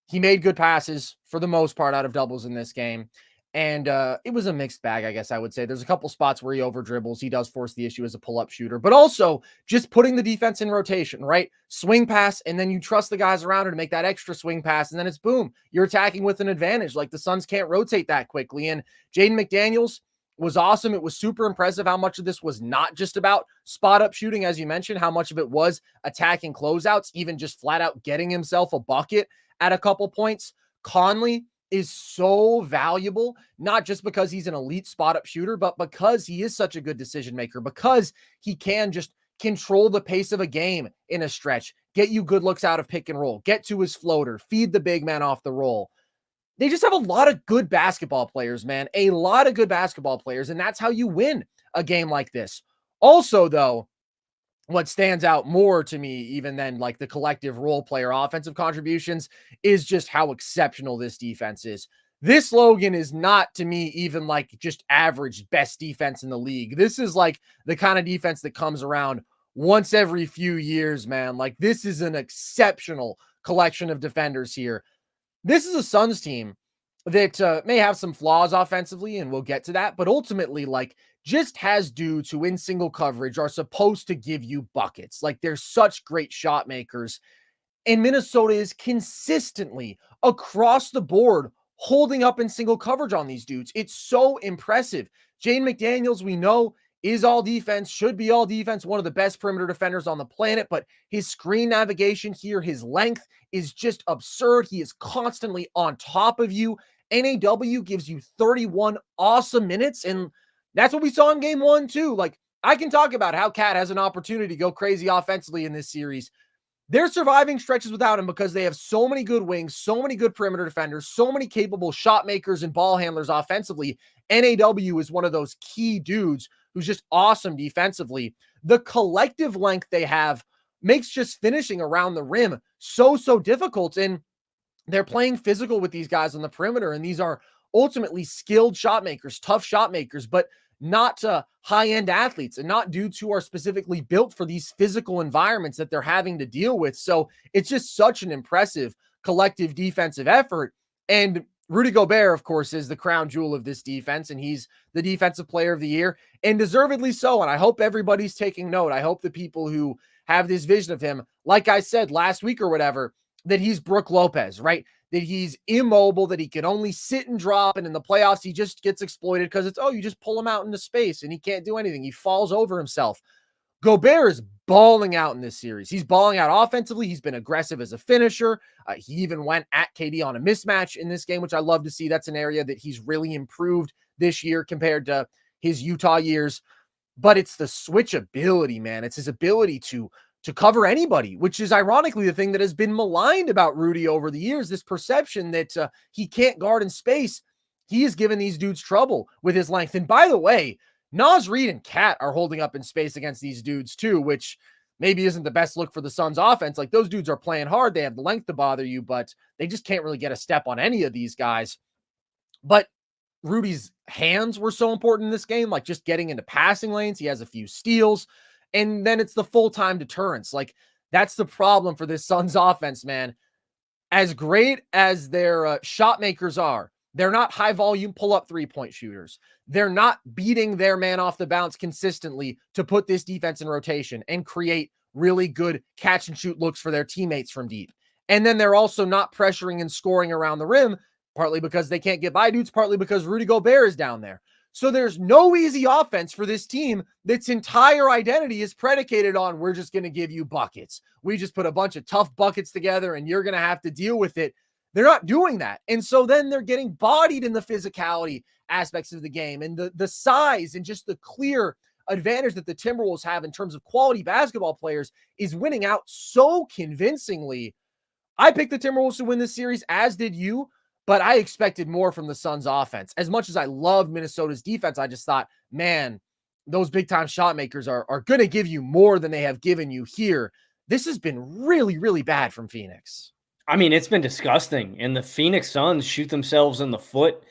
he made good passes for the most part out of doubles in this game. And it was a mixed bag, I guess I would say. There's a couple spots where he over dribbles. He does force the issue as a pull-up shooter, but also just putting the defense in rotation, right? Swing pass, and then you trust the guys around her to make that extra swing pass, and then it's boom. You're attacking with an advantage. Like the Suns can't rotate that quickly. And Jaden McDaniels was awesome. It was super impressive how much of this was not just about spot-up shooting, as you mentioned, how much of it was attacking closeouts, even just flat out getting himself a bucket at a couple points. Conley is so valuable, not just because he's an elite spot-up shooter, but because he is such a good decision maker, because he can just control the pace of a game in a stretch, get you good looks out of pick and roll, get to his floater, feed the big man off the roll. They just have a lot of good basketball players, man, a lot of good basketball players, and that's how you win a game like this. Also, though, what stands out more to me, even than like the collective role player offensive contributions, is just how exceptional this defense is. This Logan is not, to me, even like just average best defense in the league. This is like the kind of defense that comes around once every few years, man. Like this is an exceptional collection of defenders here. This is a Suns team that may have some flaws offensively, and we'll get to that, but ultimately, like, just has dudes who in single coverage are supposed to give you buckets. Like, they're such great shot makers. And Minnesota is consistently across the board holding up in single coverage on these dudes. It's so impressive. Jaden McDaniels, we know, is all defense, should be all defense, one of the best perimeter defenders on the planet, but his screen navigation here, his length is just absurd. He is constantly on top of you. NAW gives you 31 awesome minutes, and that's what we saw in game 1 too. Like, I can talk about how Cat has an opportunity to go crazy offensively in this series. They're surviving stretches without him because they have so many good wings, so many good perimeter defenders, so many capable shot makers and ball handlers offensively. NAW is one of those key dudes who's just awesome defensively. The collective length they have makes just finishing around the rim so difficult. And they're playing physical with these guys on the perimeter. And these are ultimately skilled shot makers, tough shot makers, but not high-end athletes and not dudes who are specifically built for these physical environments that they're having to deal with. So it's just such an impressive collective defensive effort. And Rudy Gobert, of course, is the crown jewel of this defense, and he's the defensive player of the year, and deservedly so. And I hope everybody's taking note. I hope the people who have this vision of him, like I said last week or whatever, that he's Brook Lopez, right? That he's immobile, that he can only sit and drop, and in the playoffs, he just gets exploited because it's, you just pull him out into space, and he can't do anything. He falls over himself. Gobert is balling out in this series. He's balling out offensively. He's been aggressive as a finisher. He even went at KD on a mismatch in this game, which I love to see. That's an area that he's really improved this year compared to his Utah years. But it's the switchability, man. It's his ability to cover anybody, which is ironically the thing that has been maligned about Rudy over the years, this perception that he can't guard in space. He has given these dudes trouble with his length. And by the way, Naz Reid and Cat are holding up in space against these dudes too, which maybe isn't the best look for the Suns offense. Like, those dudes are playing hard. They have the length to bother you, but they just can't really get a step on any of these guys. But Rudy's hands were so important in this game, like just getting into passing lanes. He has a few steals. And then it's the full-time deterrence. Like, that's the problem for this Suns offense, man. As great as their shot makers are, they're not high-volume pull-up three-point shooters. They're not beating their man off the bounce consistently to put this defense in rotation and create really good catch-and-shoot looks for their teammates from deep. And then they're also not pressuring and scoring around the rim, partly because they can't get by dudes, partly because Rudy Gobert is down there. So there's no easy offense for this team that's entire identity is predicated on, we're just going to give you buckets. We just put a bunch of tough buckets together and you're going to have to deal with it. They're not doing that. And so then they're getting bodied in the physicality aspects of the game and the size and just the clear advantage that the Timberwolves have in terms of quality basketball players is winning out so convincingly. I picked the Timberwolves to win this series, as did you. But I expected more from the Suns offense. As much as I love Minnesota's defense, I just thought, man, those big-time shot makers are going to give you more than they have given you here. This has been really, really bad from Phoenix. I mean, it's been disgusting. And the Phoenix Suns shoot themselves in the foot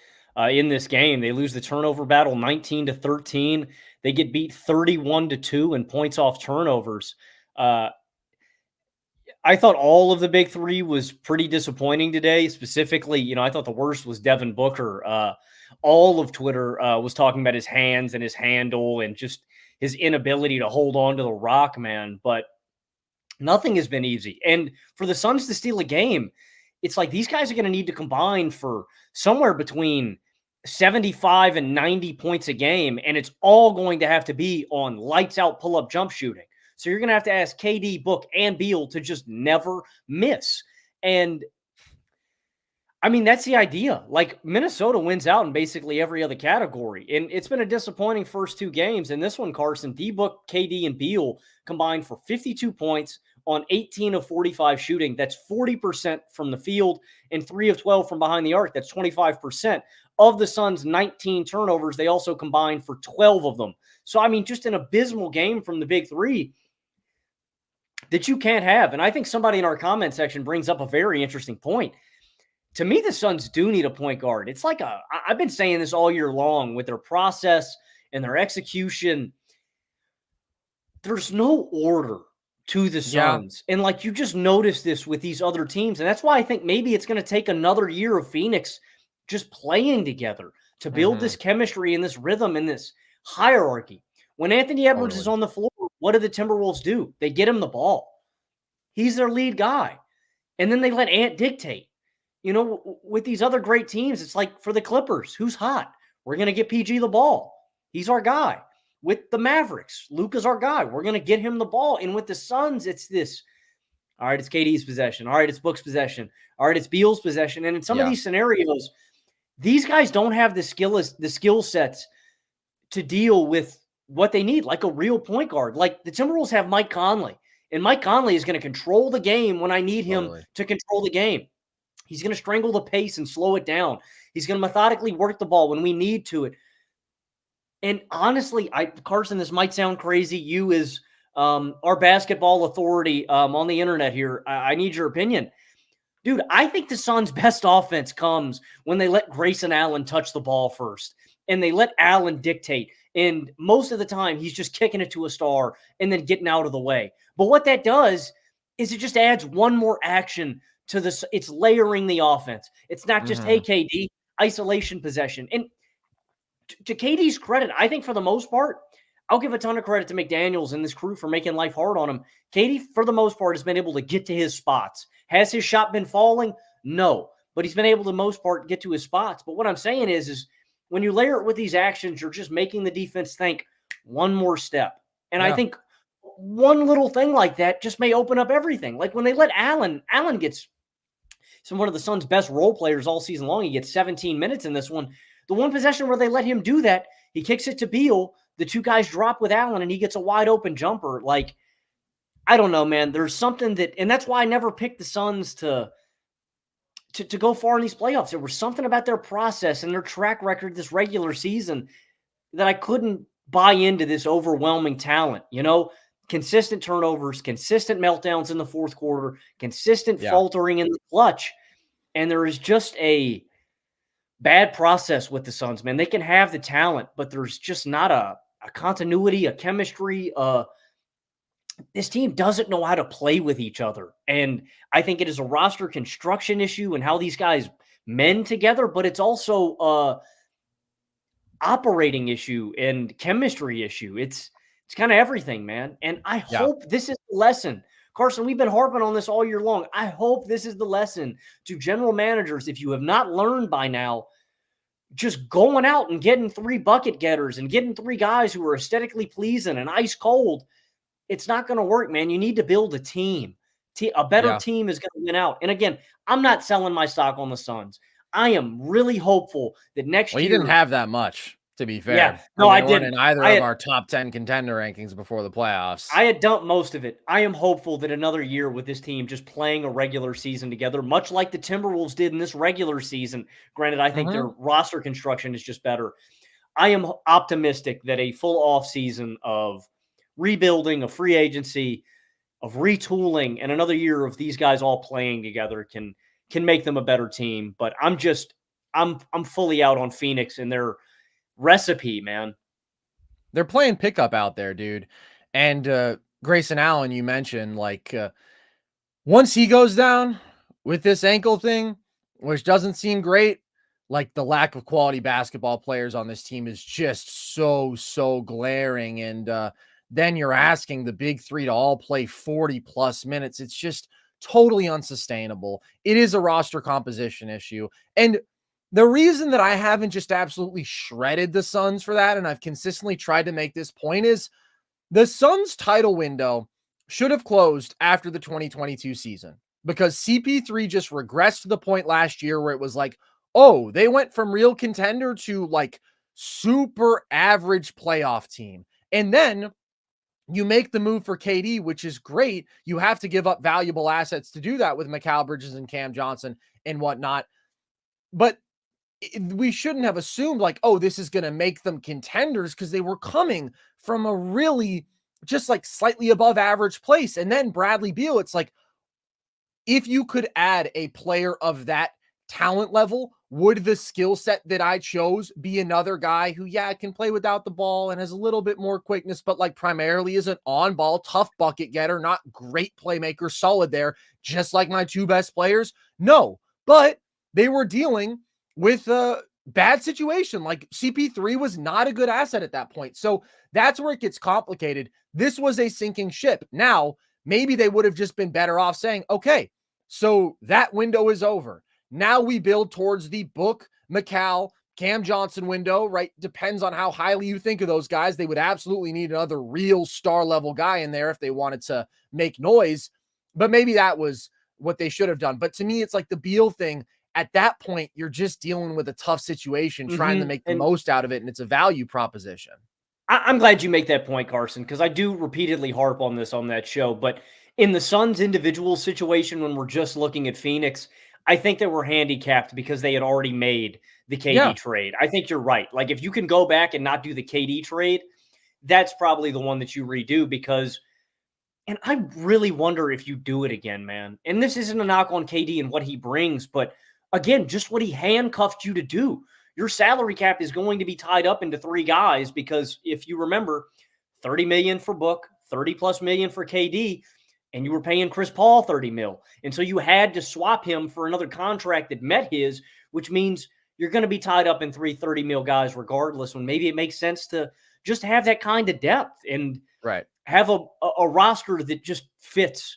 in this game. They lose the turnover battle 19-13. They get beat 31-2 in points off turnovers. I thought all of the big three was pretty disappointing today. Specifically, I thought the worst was Devin Booker. All of Twitter was talking about his hands and his handle and just his inability to hold on to the rock, man. But nothing has been easy. And for the Suns to steal a game, it's like these guys are going to need to combine for somewhere between 75 and 90 points a game. And it's all going to have to be on lights out pull-up jump shooting. So you're going to have to ask KD, Book, and Beal to just never miss. And, I mean, that's the idea. Like, Minnesota wins out in basically every other category. And it's been a disappointing first two games. In this one, Carson, D-Book, KD, and Beal combined for 52 points on 18 of 45 shooting. That's 40% from the field and 3 of 12 from behind the arc. That's 25%. Of the Suns' 19 turnovers, they also combined for 12 of them. So, I mean, just an abysmal game from the big three that you can't have. And I think somebody in our comment section brings up a very interesting point. To me, the Suns do need a point guard. It's like I've been saying this all year long with their process and their execution. There's no order to the Suns. Yeah. And like, you just notice this with these other teams. And that's why I think maybe it's going to take another year of Phoenix just playing together to build this chemistry and this rhythm and this hierarchy. When Anthony Edwards is on the floor, what do the Timberwolves do? They get him the ball. He's their lead guy. And then they let Ant dictate. With these other great teams, it's like for the Clippers, who's hot? We're going to get PG the ball. He's our guy. with the Mavericks. Luka's our guy. We're going to get him the ball. And with the Suns, it's this. All right, it's KD's possession. All right, it's Book's possession. All right, it's Beal's possession. And in some of these scenarios, these guys don't have the skill sets to deal with what they need, like a real point guard. Like the Timberwolves have Mike Conley, and Mike Conley is going to control the game when I need him to control the game. He's going to strangle the pace and slow it down. He's going to methodically work the ball when we need to it. And honestly, Carson, this might sound crazy. You as our basketball authority on the internet here, I need your opinion. Dude, I think the Suns' best offense comes when they let Grayson Allen touch the ball first, and they let Allen dictate. And most of the time, he's just kicking it to a star and then getting out of the way. But what that does is it just adds one more action to this. It's layering the offense. It's not just, hey, KD, isolation possession. And to KD's credit, I think for the most part, I'll give a ton of credit to McDaniels and this crew for making life hard on him. KD, for the most part, has been able to get to his spots. Has his shot been falling? No. But he's been able, to the most part, get to his spots. But what I'm saying is when you layer it with these actions, you're just making the defense think one more step. And I think one little thing like that just may open up everything. Like when they let Allen gets one of the Suns' best role players all season long. He gets 17 minutes in this one. The one possession where they let him do that, he kicks it to Beal. The two guys drop with Allen, and he gets a wide open jumper. Like, I don't know, man. There's something that, and that's why I never picked the Suns to go far in these playoffs. There was something about their process and their track record this regular season that I couldn't buy into this overwhelming talent. You know, consistent turnovers, consistent meltdowns in the fourth quarter, consistent faltering in the clutch. And there is just a bad process with the Suns, man. They can have the talent, but there's just not a continuity, a chemistry. This team doesn't know how to play with each other. And I think it is a roster construction issue and how these guys mend together, but it's also a operating issue and chemistry issue. It's kind of everything, man. And I hope this is the lesson. Carson, we've been harping on this all year long. I hope this is the lesson to general managers. If you have not learned by now, just going out and getting 3 bucket getters and getting 3 guys who are aesthetically pleasing and ice cold, it's not going to work, man. You need to build a team. A better team is going to win out. And again, I'm not selling my stock on the Suns. I am really hopeful that next year. You didn't have that much, to be fair. Yeah, no, I didn't. In either of our top 10 contender rankings before the playoffs. I had dumped most of it. I am hopeful that another year with this team just playing a regular season together, much like the Timberwolves did in this regular season. Granted, I think their roster construction is just better. I am optimistic that a full offseason of rebuilding, of free agency, of retooling, and another year of these guys all playing together can make them a better team. But I'm fully out on Phoenix and their recipe, man. They're playing pickup out there, dude. And Grayson Allen, you mentioned, like, once he goes down with this ankle thing, which doesn't seem great, like the lack of quality basketball players on this team is just so glaring. And then you're asking the big 3 to all play 40 plus minutes. It's just totally unsustainable. It is a roster composition issue. And the reason that I haven't just absolutely shredded the Suns for that, and I've consistently tried to make this point, is the Suns title window should have closed after the 2022 season, because CP3 just regressed to the point last year where it was like, oh, they went from real contender to like super average playoff team. And then you make the move for KD, which is great. You have to give up valuable assets to do that with Mikal Bridges and Cam Johnson and whatnot. But we shouldn't have assumed like, oh, this is going to make them contenders, because they were coming from a really just like slightly above average place. And then Bradley Beal, it's like, if you could add a player of that talent level, would the skill set that I chose be another guy who, can play without the ball and has a little bit more quickness, but like primarily is an on-ball, tough bucket getter, not great playmaker, solid there, just like my 2 best players? No, but they were dealing with a bad situation. Like CP3 was not a good asset at that point. So that's where it gets complicated. This was a sinking ship. Now, maybe they would have just been better off saying, okay, so that window is over. Now we build towards the Book, Mikal, Cam Johnson window, right? Depends on how highly you think of those guys. They would absolutely need another real star level guy in there if they wanted to make noise. But maybe that was what they should have done. But to me, it's like the Beal thing. At that point, you're just dealing with a tough situation, trying to make the most out of it. And it's a value proposition. I'm glad you make that point, Carson, because I do repeatedly harp on this on that show. But in the Suns' individual situation, when we're just looking at Phoenix, I think that we're handicapped because they had already made the KD trade. I think you're right. Like, if you can go back and not do the KD trade, that's probably the one that you redo because, and I really wonder if you do it again, man. And this isn't a knock on KD and what he brings, but again, just what he handcuffed you to do. Your salary cap is going to be tied up into three guys because if you remember, $30 million for Book, $30+ million for KD, and you were paying Chris Paul $30 million. And so you had to swap him for another contract that met his, which means you're going to be tied up in three $30 million guys regardless, when maybe it makes sense to just have that kind of depth and have a roster that just fits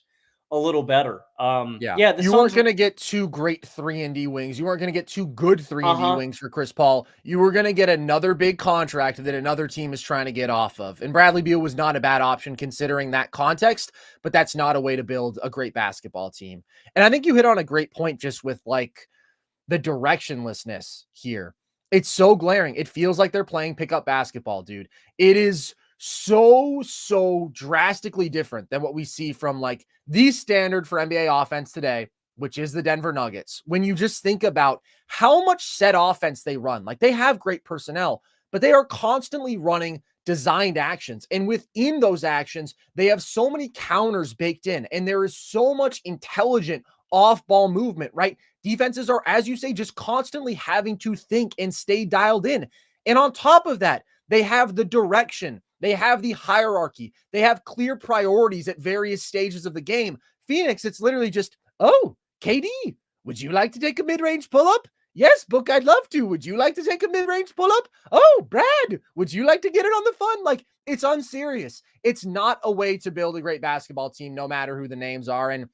a little better. You weren't going to get two great 3-and-D wings. You weren't going to get two good 3-and-D wings for Chris Paul. You were going to get another big contract that another team is trying to get off of. And Bradley Beal was not a bad option considering that context, but that's not a way to build a great basketball team. And I think you hit on a great point just with like the directionlessness here. It's so glaring. It feels like they're playing pickup basketball, dude. It is so drastically different than what we see from like the standard for NBA offense today, which is the Denver Nuggets. When you just think about how much set offense they run, like they have great personnel, but they are constantly running designed actions. And within those actions, they have so many counters baked in, and there is so much intelligent off-ball movement, right? Defenses are, as you say, just constantly having to think and stay dialed in. And on top of that, they have the direction. They have the hierarchy. They have clear priorities at various stages of the game. Phoenix, it's literally just, oh, KD, would you like to take a mid-range pull-up? Yes, Book, I'd love to. Would you like to take a mid-range pull-up? Oh, Brad, would you like to get it on the fun? Like, it's unserious. It's not a way to build a great basketball team, no matter who the names are. And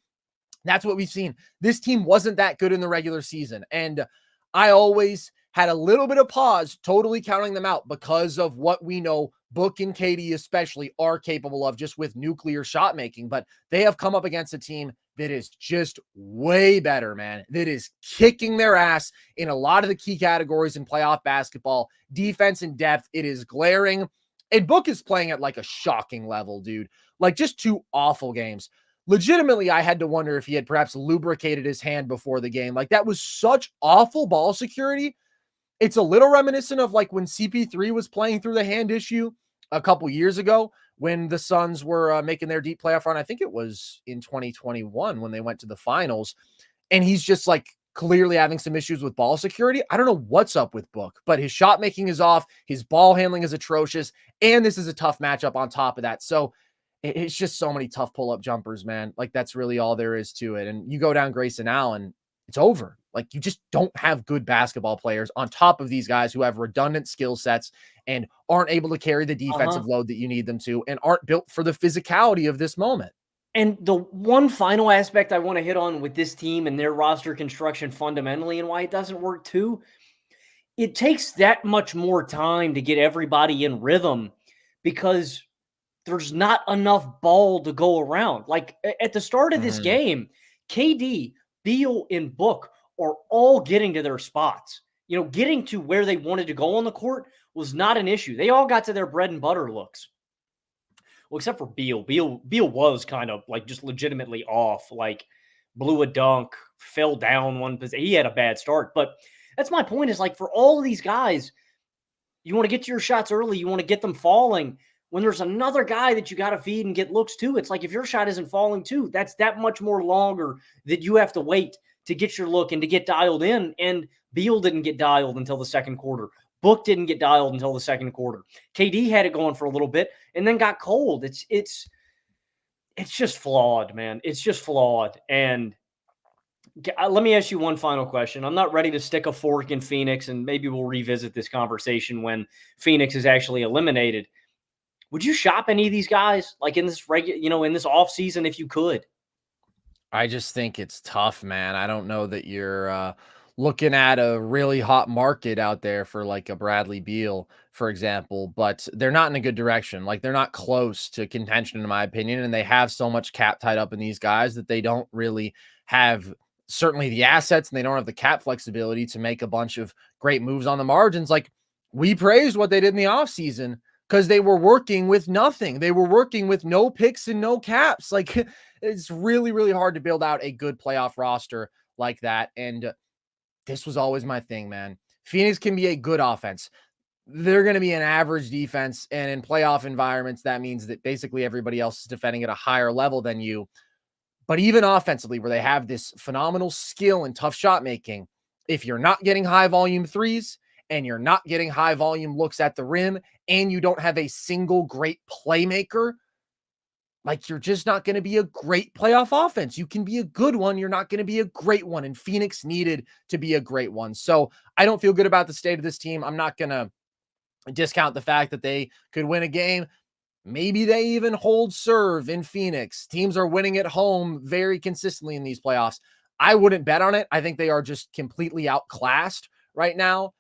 that's what we've seen. This team wasn't that good in the regular season. And I always had a little bit of pause totally counting them out because of what we know Book and KD especially are capable of just with nuclear shot making. But they have come up against a team that is just way better, man. That is kicking their ass in a lot of the key categories in playoff basketball. Defense and depth, it is glaring. And Book is playing at like a shocking level, dude. Like just two awful games. Legitimately, I had to wonder if he had perhaps lubricated his hand before the game. Like that was such awful ball security. It's a little reminiscent of like when CP3 was playing through the hand issue a couple years ago when the Suns were making their deep playoff run. I think it was in 2021 when they went to the finals. And he's just like clearly having some issues with ball security. I don't know what's up with Book, but his shot making is off. His ball handling is atrocious. And this is a tough matchup on top of that. So it's just so many tough pull-up jumpers, man. Like that's really all there is to it. And you go down Grayson Allen, it's over. Like you just don't have good basketball players on top of these guys who have redundant skill sets and aren't able to carry the defensive load that you need them to and aren't built for the physicality of this moment. And the one final aspect I want to hit on with this team and their roster construction fundamentally and why it doesn't work too, it takes that much more time to get everybody in rhythm because there's not enough ball to go around. Like at the start of this game, KD, Beal, and Book are all getting to their spots. You know, getting to where they wanted to go on the court was not an issue. They all got to their bread and butter looks. Well, except for Beal. Beal was kind of like just legitimately off, like blew a dunk, fell down one position. He had a bad start. But that's my point is like for all of these guys, you want to get to your shots early. You want to get them falling. When there's another guy that you got to feed and get looks to, it's like if your shot isn't falling too, that's that much more longer that you have to wait to get your look and to get dialed in. And Beal didn't get dialed until the second quarter. Book didn't get dialed until the second quarter. KD had it going for a little bit and then got cold. It's just flawed, man. It's just flawed. And let me ask you one final question. I'm not ready to stick a fork in Phoenix, and maybe we'll revisit this conversation when Phoenix is actually eliminated. Would you shop any of these guys like in this in this offseason if you could? I just think it's tough, man. I don't know that you're looking at a really hot market out there for like a Bradley Beal, for example, but they're not in a good direction. Like they're not close to contention, in my opinion. And they have so much cap tied up in these guys that they don't really have certainly the assets and they don't have the cap flexibility to make a bunch of great moves on the margins. Like we praised what they did in the offseason because they were working with nothing. They were working with no picks and no caps. Like it's really, really hard to build out a good playoff roster like that. And this was always my thing, man. Phoenix can be a good offense. They're going to be an average defense. And in playoff environments, that means that basically everybody else is defending at a higher level than you. But even offensively, where they have this phenomenal skill and tough shot making, if you're not getting high volume threes and you're not getting high volume looks at the rim and you don't have a single great playmaker, like you're just not going to be a great playoff offense. You can be a good one. You're not going to be a great one. And Phoenix needed to be a great one. So I don't feel good about the state of this team. I'm not going to discount the fact that they could win a game. Maybe they even hold serve in Phoenix. Teams are winning at home very consistently in these playoffs. I wouldn't bet on it. I think they are just completely outclassed right now.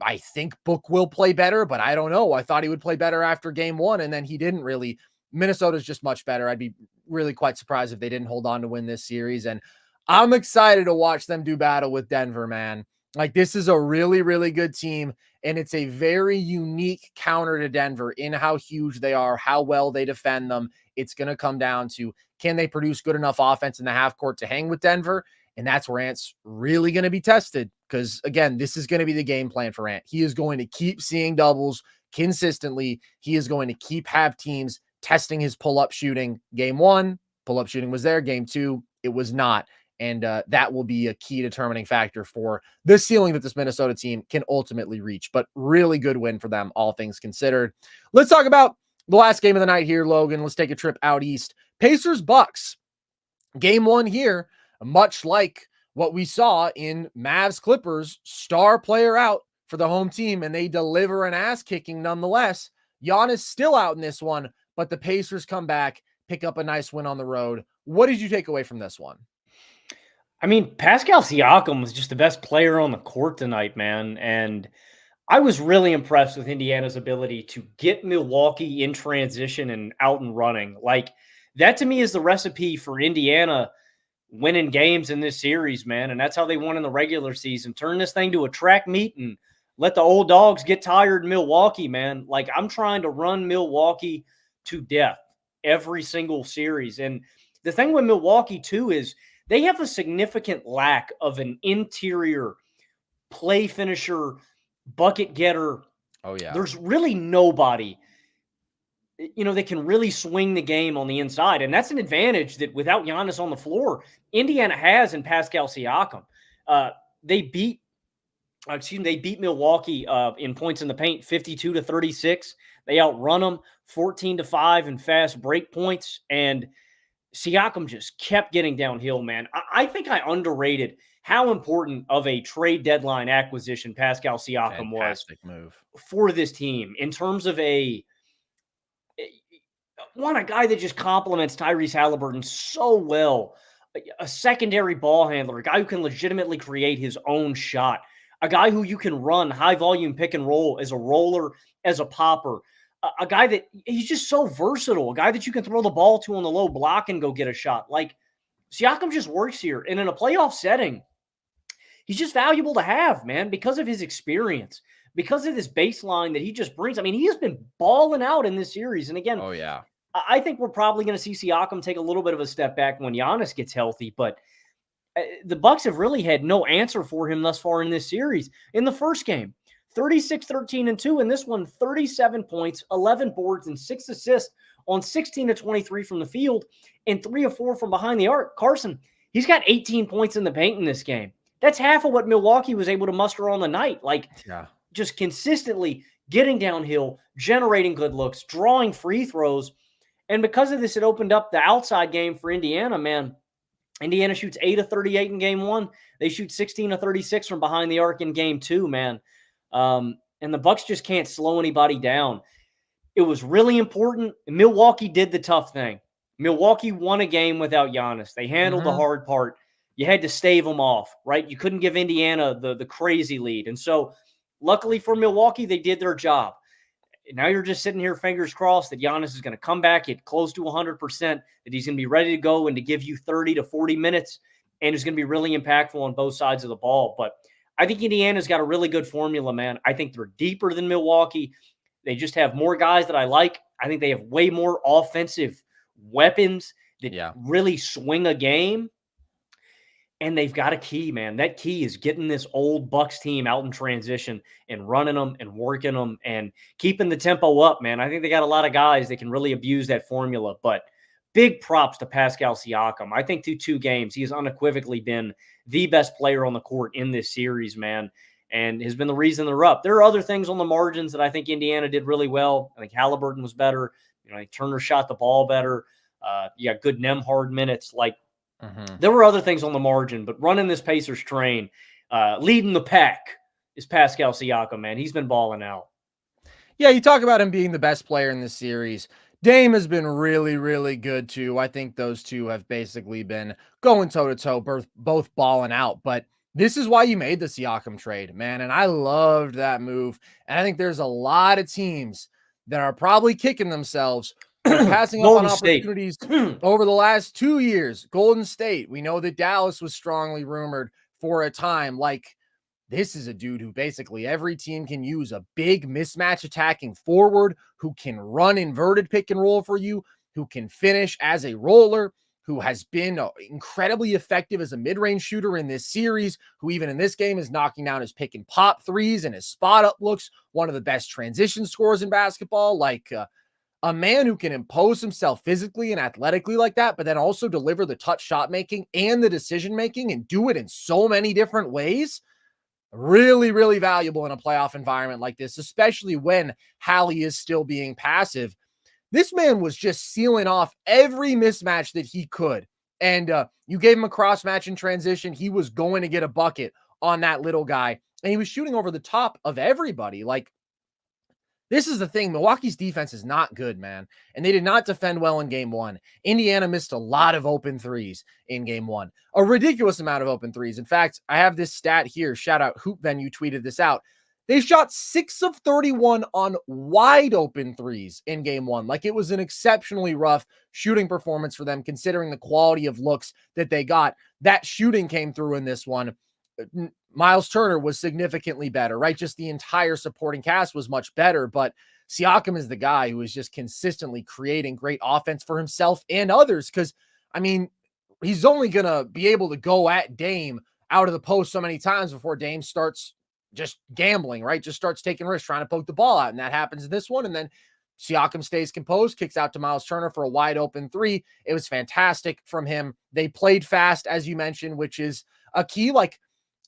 I think Book will play better, but I don't know. I thought he would play better after game one, and then he didn't really. Minnesota's just much better. I'd be really quite surprised if they didn't hold on to win this series. And I'm excited to watch them do battle with Denver, man. Like this is a really, really good team. And it's a very unique counter to Denver in how huge they are, how well they defend them. It's going to come down to, can they produce good enough offense in the half court to hang with Denver? And that's where Ant's really going to be tested. Because again, this is going to be the game plan for Ant. He is going to keep seeing doubles consistently. He is going to have teams testing his pull-up shooting. Game one, pull-up shooting was there. Game two, it was not. And that will be a key determining factor for the ceiling that this Minnesota team can ultimately reach. But really good win for them, all things considered. Let's talk about the last game of the night here, Logan. Let's take a trip out east. Pacers-Bucks. Game one here, much like what we saw in Mavs-Clippers, star player out for the home team, and they deliver an ass-kicking nonetheless. Giannis still out in this one, but the Pacers come back, pick up a nice win on the road. What did you take away from this one? I mean, Pascal Siakam was just the best player on the court tonight, man. And I was really impressed with Indiana's ability to get Milwaukee in transition and out and running. Like, that to me is the recipe for Indiana winning games in this series, man. And that's how they won in the regular season. Turn this thing to a track meet and let the old dogs get tired in Milwaukee, man. Like, I'm trying to run Milwaukee to death every single series. And the thing with Milwaukee, too, is they have a significant lack of an interior play finisher, bucket getter. Oh, yeah. There's really nobody, that can really swing the game on the inside. And that's an advantage that without Giannis on the floor, Indiana has in Pascal Siakam. They beat Milwaukee in points in the paint, 52-36. They outrun them 14-5 in fast break points. And Siakam just kept getting downhill, man. I think I underrated how important of a trade deadline acquisition Pascal Siakam Fantastic move for this team in terms of a guy that just complements Tyrese Haliburton so well, a secondary ball handler, a guy who can legitimately create his own shot, a guy who you can run high volume pick and roll as a roller, as a popper. A guy that he's just so versatile, a guy that you can throw the ball to on the low block and go get a shot. Like, Siakam just works here. And in a playoff setting, he's just valuable to have, man, because of his experience, because of this baseline that he just brings. I mean, he has been balling out in this series. And again, oh yeah, I think we're probably going to see Siakam take a little bit of a step back when Giannis gets healthy, but the Bucks have really had no answer for him thus far in this series. In the first game, 36-13-2. In this one, 37 points, 11 boards, and 6 assists on 16-23 from the field and 3 of 4 from behind the arc. Carson, he's got 18 points in the paint in this game. That's half of what Milwaukee was able to muster on the night. Like, just consistently getting downhill, generating good looks, drawing free throws. And because of this, it opened up the outside game for Indiana, man. Indiana shoots 8 of 38 in game one. They shoot 16 of 36 from behind the arc in game two, man. And the Bucks just can't slow anybody down. It was really important. Milwaukee did the tough thing. Milwaukee won a game without Giannis. They handled the hard part. You had to stave them off, right? You couldn't give Indiana the crazy lead. And so luckily for Milwaukee, they did their job. Now you're just sitting here, fingers crossed, that Giannis is going to come back at close to 100%, that he's going to be ready to go and to give you 30 to 40 minutes, and is going to be really impactful on both sides of the ball. But I think Indiana's got a really good formula, man. I think they're deeper than Milwaukee. They just have more guys that I like. I think they have way more offensive weapons that really swing a game. And they've got a key, man. That key is getting this old Bucks team out in transition and running them and working them and keeping the tempo up, man. I think they got a lot of guys that can really abuse that formula. But big props to Pascal Siakam. I think through 2 games, he has unequivocally been the best player on the court in this series, man, and has been the reason they're up. There are other things on the margins that I think Indiana did really well. I think Haliburton was better. I think Turner shot the ball better. You got good Nembhard minutes. There were other things on the margin, but running this Pacers train, leading the pack is Pascal Siakam, man. He's been balling out. Yeah, you talk about him being the best player in this series. Dame has been really, really good too. I think those two have basically been going toe-to-toe, both balling out. But this is why you made the Siakam trade, man. And I loved that move. And I think there's a lot of teams that are probably kicking themselves passing up on opportunities over the last 2 years. Golden State, we know that Dallas was strongly rumored for a time. This is a dude who basically every team can use, a big mismatch attacking forward who can run inverted pick and roll for you, who can finish as a roller, who has been incredibly effective as a mid-range shooter in this series, who even in this game is knocking down his pick and pop threes and his spot up looks, one of the best transition scorers in basketball. A man who can impose himself physically and athletically like that, but then also deliver the touch shot making and the decision making and do it in so many different ways. Really, really valuable in a playoff environment like this, especially when Hallie is still being passive. This man was just sealing off every mismatch that he could. And you gave him a cross match in transition. He was going to get a bucket on that little guy. And he was shooting over the top of everybody. This is the thing. Milwaukee's defense is not good, man. And they did not defend well in game 1. Indiana missed a lot of open threes in game 1. A ridiculous amount of open threes. In fact, I have this stat here. Shout out Hoop Venue tweeted this out. They shot 6 of 31 on wide open threes in game 1. It was an exceptionally rough shooting performance for them, considering the quality of looks that they got. That shooting came through in this one. Miles Turner was significantly better, right? Just the entire supporting cast was much better, but Siakam is the guy who is just consistently creating great offense for himself and others. Cause he's only going to be able to go at Dame out of the post so many times before Dame starts just gambling, right? Just starts taking risks, trying to poke the ball out. And that happens in this one. And then Siakam stays composed, kicks out to Miles Turner for a wide open 3. It was fantastic from him. They played fast, as you mentioned, which is a key.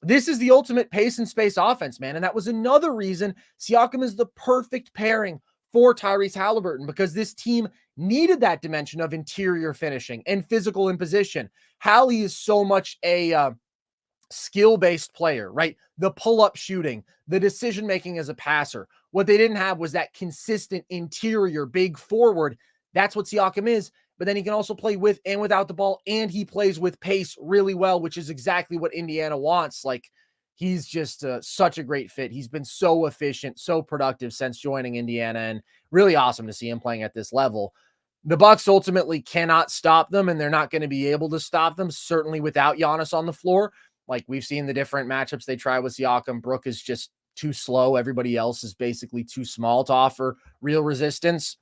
This is the ultimate pace and space offense, man. And that was another reason Siakam is the perfect pairing for Tyrese Haliburton, because this team needed that dimension of interior finishing and physical imposition. Hallie is so much a skill-based player, right? The pull-up shooting, the decision-making as a passer. What they didn't have was that consistent interior big forward. That's what Siakam is. But then he can also play with and without the ball, and he plays with pace really well, which is exactly what Indiana wants. He's just such a great fit. He's been so efficient, so productive since joining Indiana, and really awesome to see him playing at this level. The Bucks ultimately cannot stop them, and they're not going to be able to stop them, certainly without Giannis on the floor. We've seen the different matchups they try with Siakam. Brook is just too slow. Everybody else is basically too small to offer real resistance.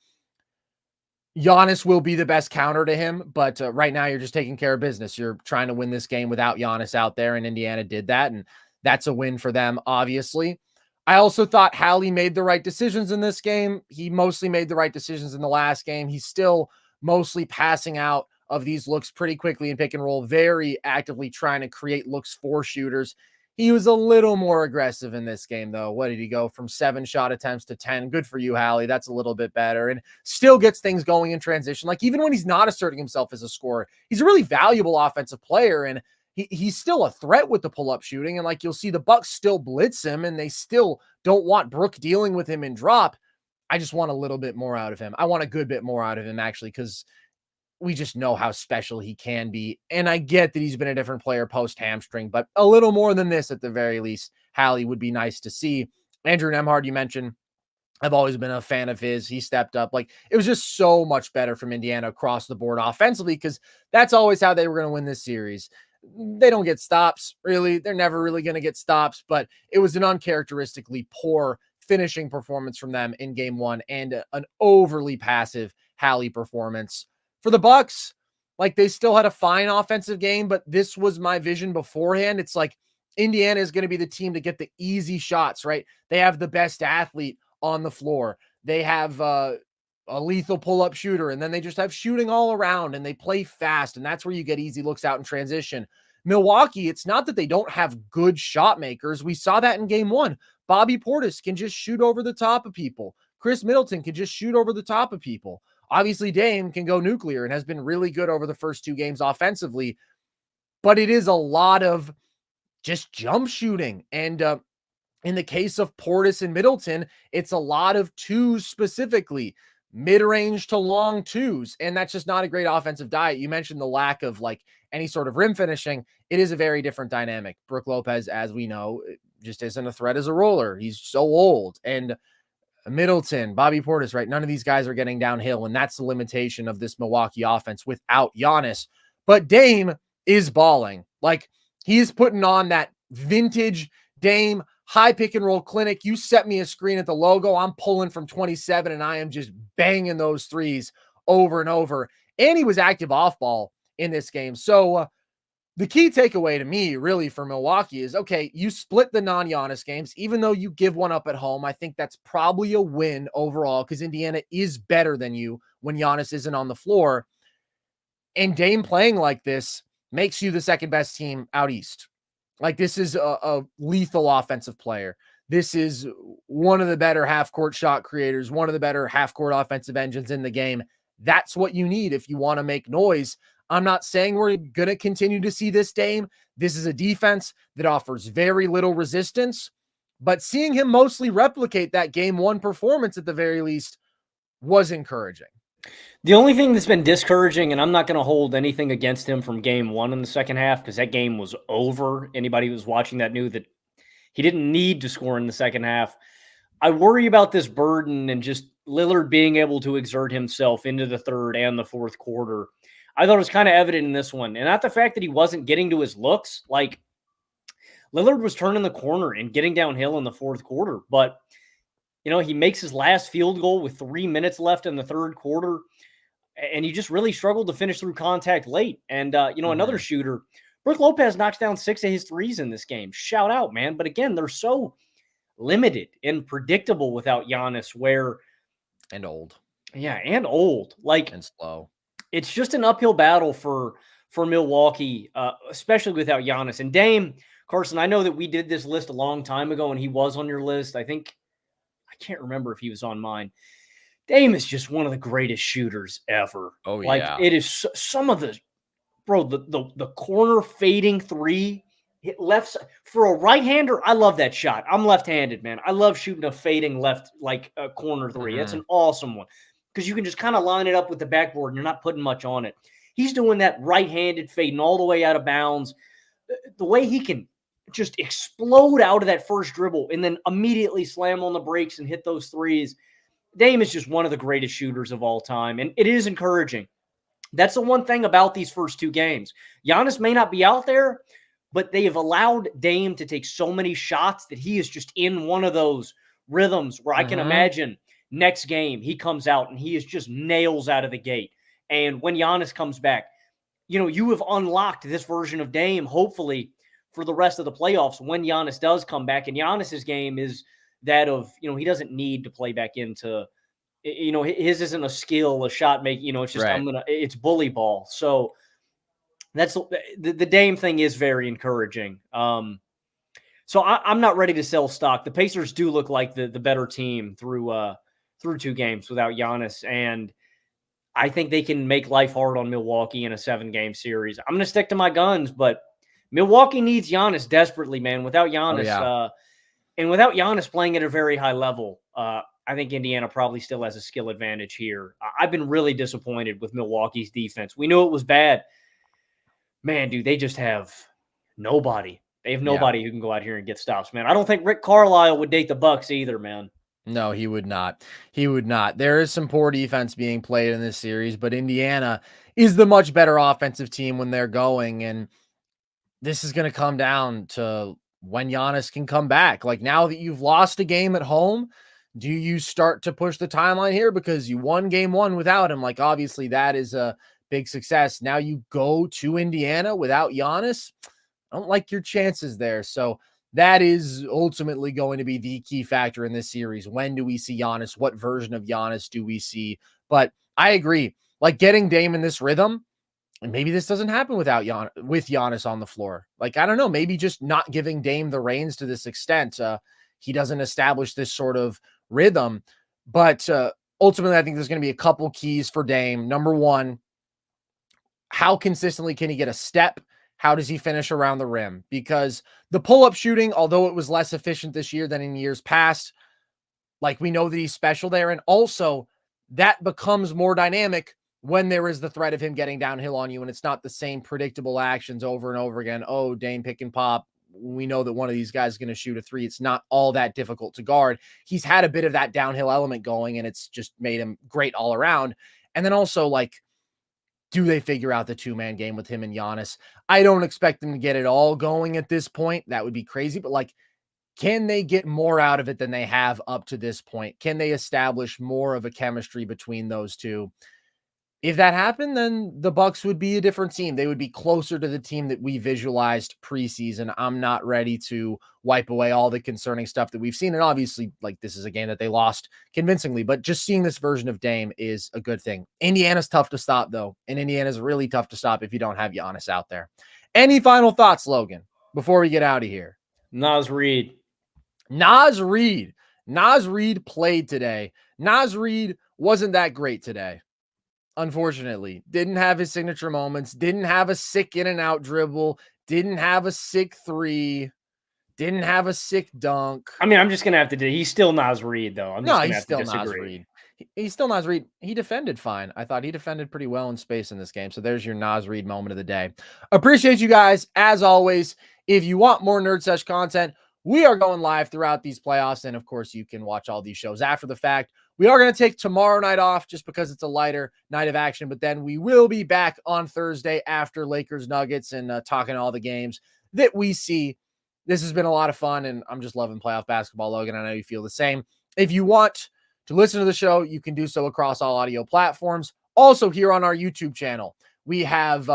Giannis will be the best counter to him, but right now you're just taking care of business. You're trying to win this game without Giannis out there, and Indiana did that, and that's a win for them, obviously. I also thought Hallie made the right decisions in this game. He mostly made the right decisions in the last game. He's still mostly passing out of these looks pretty quickly in pick and roll, very actively trying to create looks for shooters. He was a little more aggressive in this game, though. What did he go from 7 shot attempts to 10? Good for you, Hallie. That's a little bit better. And still gets things going in transition. Even when he's not asserting himself as a scorer, he's a really valuable offensive player. And he's still a threat with the pull-up shooting. And you'll see the Bucks still blitz him, and they still don't want Brook dealing with him in drop. I just want a little bit more out of him. I want a good bit more out of him, actually, because we just know how special he can be. And I get that he's been a different player post hamstring, but a little more than this at the very least, Hallie would be nice to see. Andrew Nembhard, you mentioned, I've always been a fan of his. He stepped up. Like, it was just so much better from Indiana across the board offensively, because that's always how they were going to win this series. They don't get stops, really. They're never really going to get stops, but it was an uncharacteristically poor finishing performance from them in game one, and an overly passive Hallie performance. For the Bucks, like, they still had a fine offensive game, but this was my vision beforehand. It's like Indiana is going to be the team to get the easy shots, right? They have the best athlete on the floor. They have a lethal pull-up shooter, and then they just have shooting all around, and they play fast, and that's where you get easy looks out in transition. Milwaukee, it's not that they don't have good shot makers. We saw that in game one. Bobby Portis can just shoot over the top of people. Chris Middleton can just shoot over the top of people. Obviously, Dame can go nuclear and has been really good over the first two games offensively, but it is a lot of just jump shooting. And in the case of Portis and Middleton, it's a lot of twos, specifically mid-range to long twos. And that's just not a great offensive diet. You mentioned the lack of like any sort of rim finishing. It is a very different dynamic. Brook Lopez, as we know, just isn't a threat as a roller. He's so old. And Middleton, Bobby Portis, right? None of these guys are getting downhill. And that's the limitation of this Milwaukee offense without Giannis. But Dame is balling. Like, he's putting on that vintage Dame high pick and roll clinic. You set me a screen at the logo, I'm pulling from 27, and I am just banging those threes over and over. And he was active off ball in this game. So the key takeaway to me really for Milwaukee is, okay, you split the non-Giannis games, even though you give one up at home. I think that's probably a win overall, because Indiana is better than you when Giannis isn't on the floor. And Dame playing like this makes you the second best team out east. Like, this is a lethal offensive player. This is one of the better half-court shot creators, one of the better half-court offensive engines in the game. That's what you need if you want to make noise. I'm not saying we're going to continue to see this Dame. This is a defense that offers very little resistance, but seeing him mostly replicate that game one performance at the very least was encouraging. The only thing that's been discouraging, and I'm not going to hold anything against him from game one in the second half, because that game was over. Anybody who was watching that knew that he didn't need to score in the second half. I worry about this burden and just Lillard being able to exert himself into the third and the fourth quarter. I thought it was kind of evident in this one. And not the fact that he wasn't getting to his looks. Like, Lillard was turning the corner and getting downhill in the fourth quarter. But, you know, he makes his last field goal with 3 minutes left in the third quarter. And he just really struggled to finish through contact late. And, another shooter, Brook Lopez knocks down 6 of his threes in this game. Shout out, man. But again, they're so limited and predictable without Giannis, and old. Yeah, and old. Like, and slow. It's just an uphill battle for Milwaukee, especially without Giannis. And Dame, Carson, I know that we did this list a long time ago, and he was on your list. I can't remember if he was on mine. Dame is just one of the greatest shooters ever. Oh, yeah. It is some of the corner fading three, hit left side. For a right-hander, I love that shot. I'm left-handed, man. I love shooting a fading left, like a corner three. Mm-hmm. That's an awesome one, because you can just kind of line it up with the backboard and you're not putting much on it. He's doing that right-handed fading all the way out of bounds. The way he can just explode out of that first dribble and then immediately slam on the brakes and hit those threes. Dame is just one of the greatest shooters of all time, and it is encouraging. That's the one thing about these first two games. Giannis may not be out there, but they have allowed Dame to take so many shots that he is just in one of those rhythms where I can imagine next game he comes out and he is just nails out of the gate. And when Giannis comes back, you have unlocked this version of Dame, hopefully, for the rest of the playoffs when Giannis does come back. And Giannis's game is that of, he doesn't need to play back into, his isn't a skill, a shot making, it's just, right. It's bully ball. So that's the Dame thing is very encouraging. So I'm not ready to sell stock. The Pacers do look like the better team through 2 games without Giannis. And I think they can make life hard on Milwaukee in a 7-game series. I'm going to stick to my guns, but Milwaukee needs Giannis desperately, man. Without Giannis, and without Giannis playing at a very high level, I think Indiana probably still has a skill advantage here. I've been really disappointed with Milwaukee's defense. We knew it was bad. Man, dude, they just have nobody. They have Yeah. nobody who can go out here and get stops, man. I don't think Rick Carlisle would date the Bucks either, man. No, he would not. He would not. There is some poor defense being played in this series, but Indiana is the much better offensive team when they're going. And this is going to come down to when Giannis can come back. Like, now that you've lost a game at home, do you start to push the timeline here because you won game one without him? Like, obviously that is a big success. Now you go to Indiana without Giannis. I don't like your chances there. So that is ultimately going to be the key factor in this series. When do we see Giannis? What version of Giannis do we see? But I agree. Like, getting Dame in this rhythm, and maybe this doesn't happen with Giannis on the floor. Like, I don't know, maybe just not giving Dame the reins to this extent. He doesn't establish this sort of rhythm. But ultimately, I think there's going to be a couple keys for Dame. Number one, how consistently can he get a step? How does he finish around the rim? Because the pull-up shooting, although it was less efficient this year than in years past, like, we know that he's special there. And also that becomes more dynamic when there is the threat of him getting downhill on you, and it's not the same predictable actions over and over again. Oh, Dame pick and pop. We know that one of these guys is going to shoot a three. It's not all that difficult to guard. He's had a bit of that downhill element going, and it's just made him great all around. And then also, like, do they figure out the two-man game with him and Giannis? I don't expect them to get it all going at this point. That would be crazy. But, like, can they get more out of it than they have up to this point? Can they establish more of a chemistry between those two? If that happened, then the Bucks would be a different team. They would be closer to the team that we visualized preseason. I'm not ready to wipe away all the concerning stuff that we've seen. And obviously, like, this is a game that they lost convincingly, but just seeing this version of Dame is a good thing. Indiana's tough to stop, though. And Indiana's really tough to stop if you don't have Giannis out there. Any final thoughts, Logan, before we get out of here? Naz Reid. Naz Reid played today. Naz Reid wasn't that great today. Unfortunately, didn't have his signature moments, didn't have a sick in and out dribble, didn't have a sick three, didn't have a sick dunk. I mean, I'm just going to have to do, he's still Naz Reid, though. I'm just going to have to disagree. He's still Naz Reid. He defended fine. I thought he defended pretty well in space in this game. So there's your Naz Reid moment of the day. Appreciate you guys. As always, if you want more NerdSesh content, we are going live throughout these playoffs. And of course, you can watch all these shows after the fact. We are going to take tomorrow night off just because it's a lighter night of action, but then we will be back on Thursday after Lakers Nuggets and talking all the games that we see. This has been a lot of fun, and I'm just loving playoff basketball, Logan. I know you feel the same. If you want to listen to the show, you can do so across all audio platforms. Also, here on our YouTube channel, we have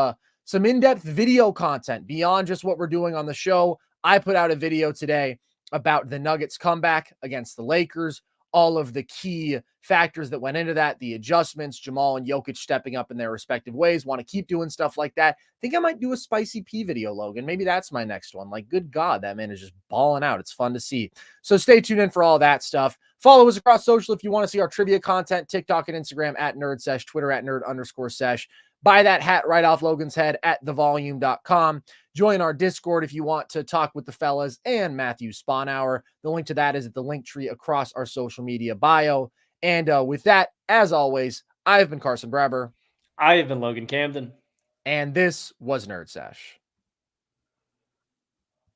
some in-depth video content beyond just what we're doing on the show. I put out a video today about the Nuggets comeback against the Lakers, all of the key factors that went into that, the adjustments, Jamal and Jokic stepping up in their respective ways. Want to keep doing stuff like that. Think I might do a spicy P video, Logan. Maybe that's my next one. Like, good God, that man is just balling out. It's fun to see. So stay tuned in for all that stuff. Follow us across social if you want to see our trivia content, TikTok and Instagram at NerdSesh, Twitter at nerd_sesh. Buy that hat right off Logan's head at thevolume.com. Join our Discord if you want to talk with the fellas and Matthew Sponhour. The link to that is at the link tree across our social media bio. And with that, as always, I have been Carson Brabber. I have been Logan Camden. And this was NerdSesh.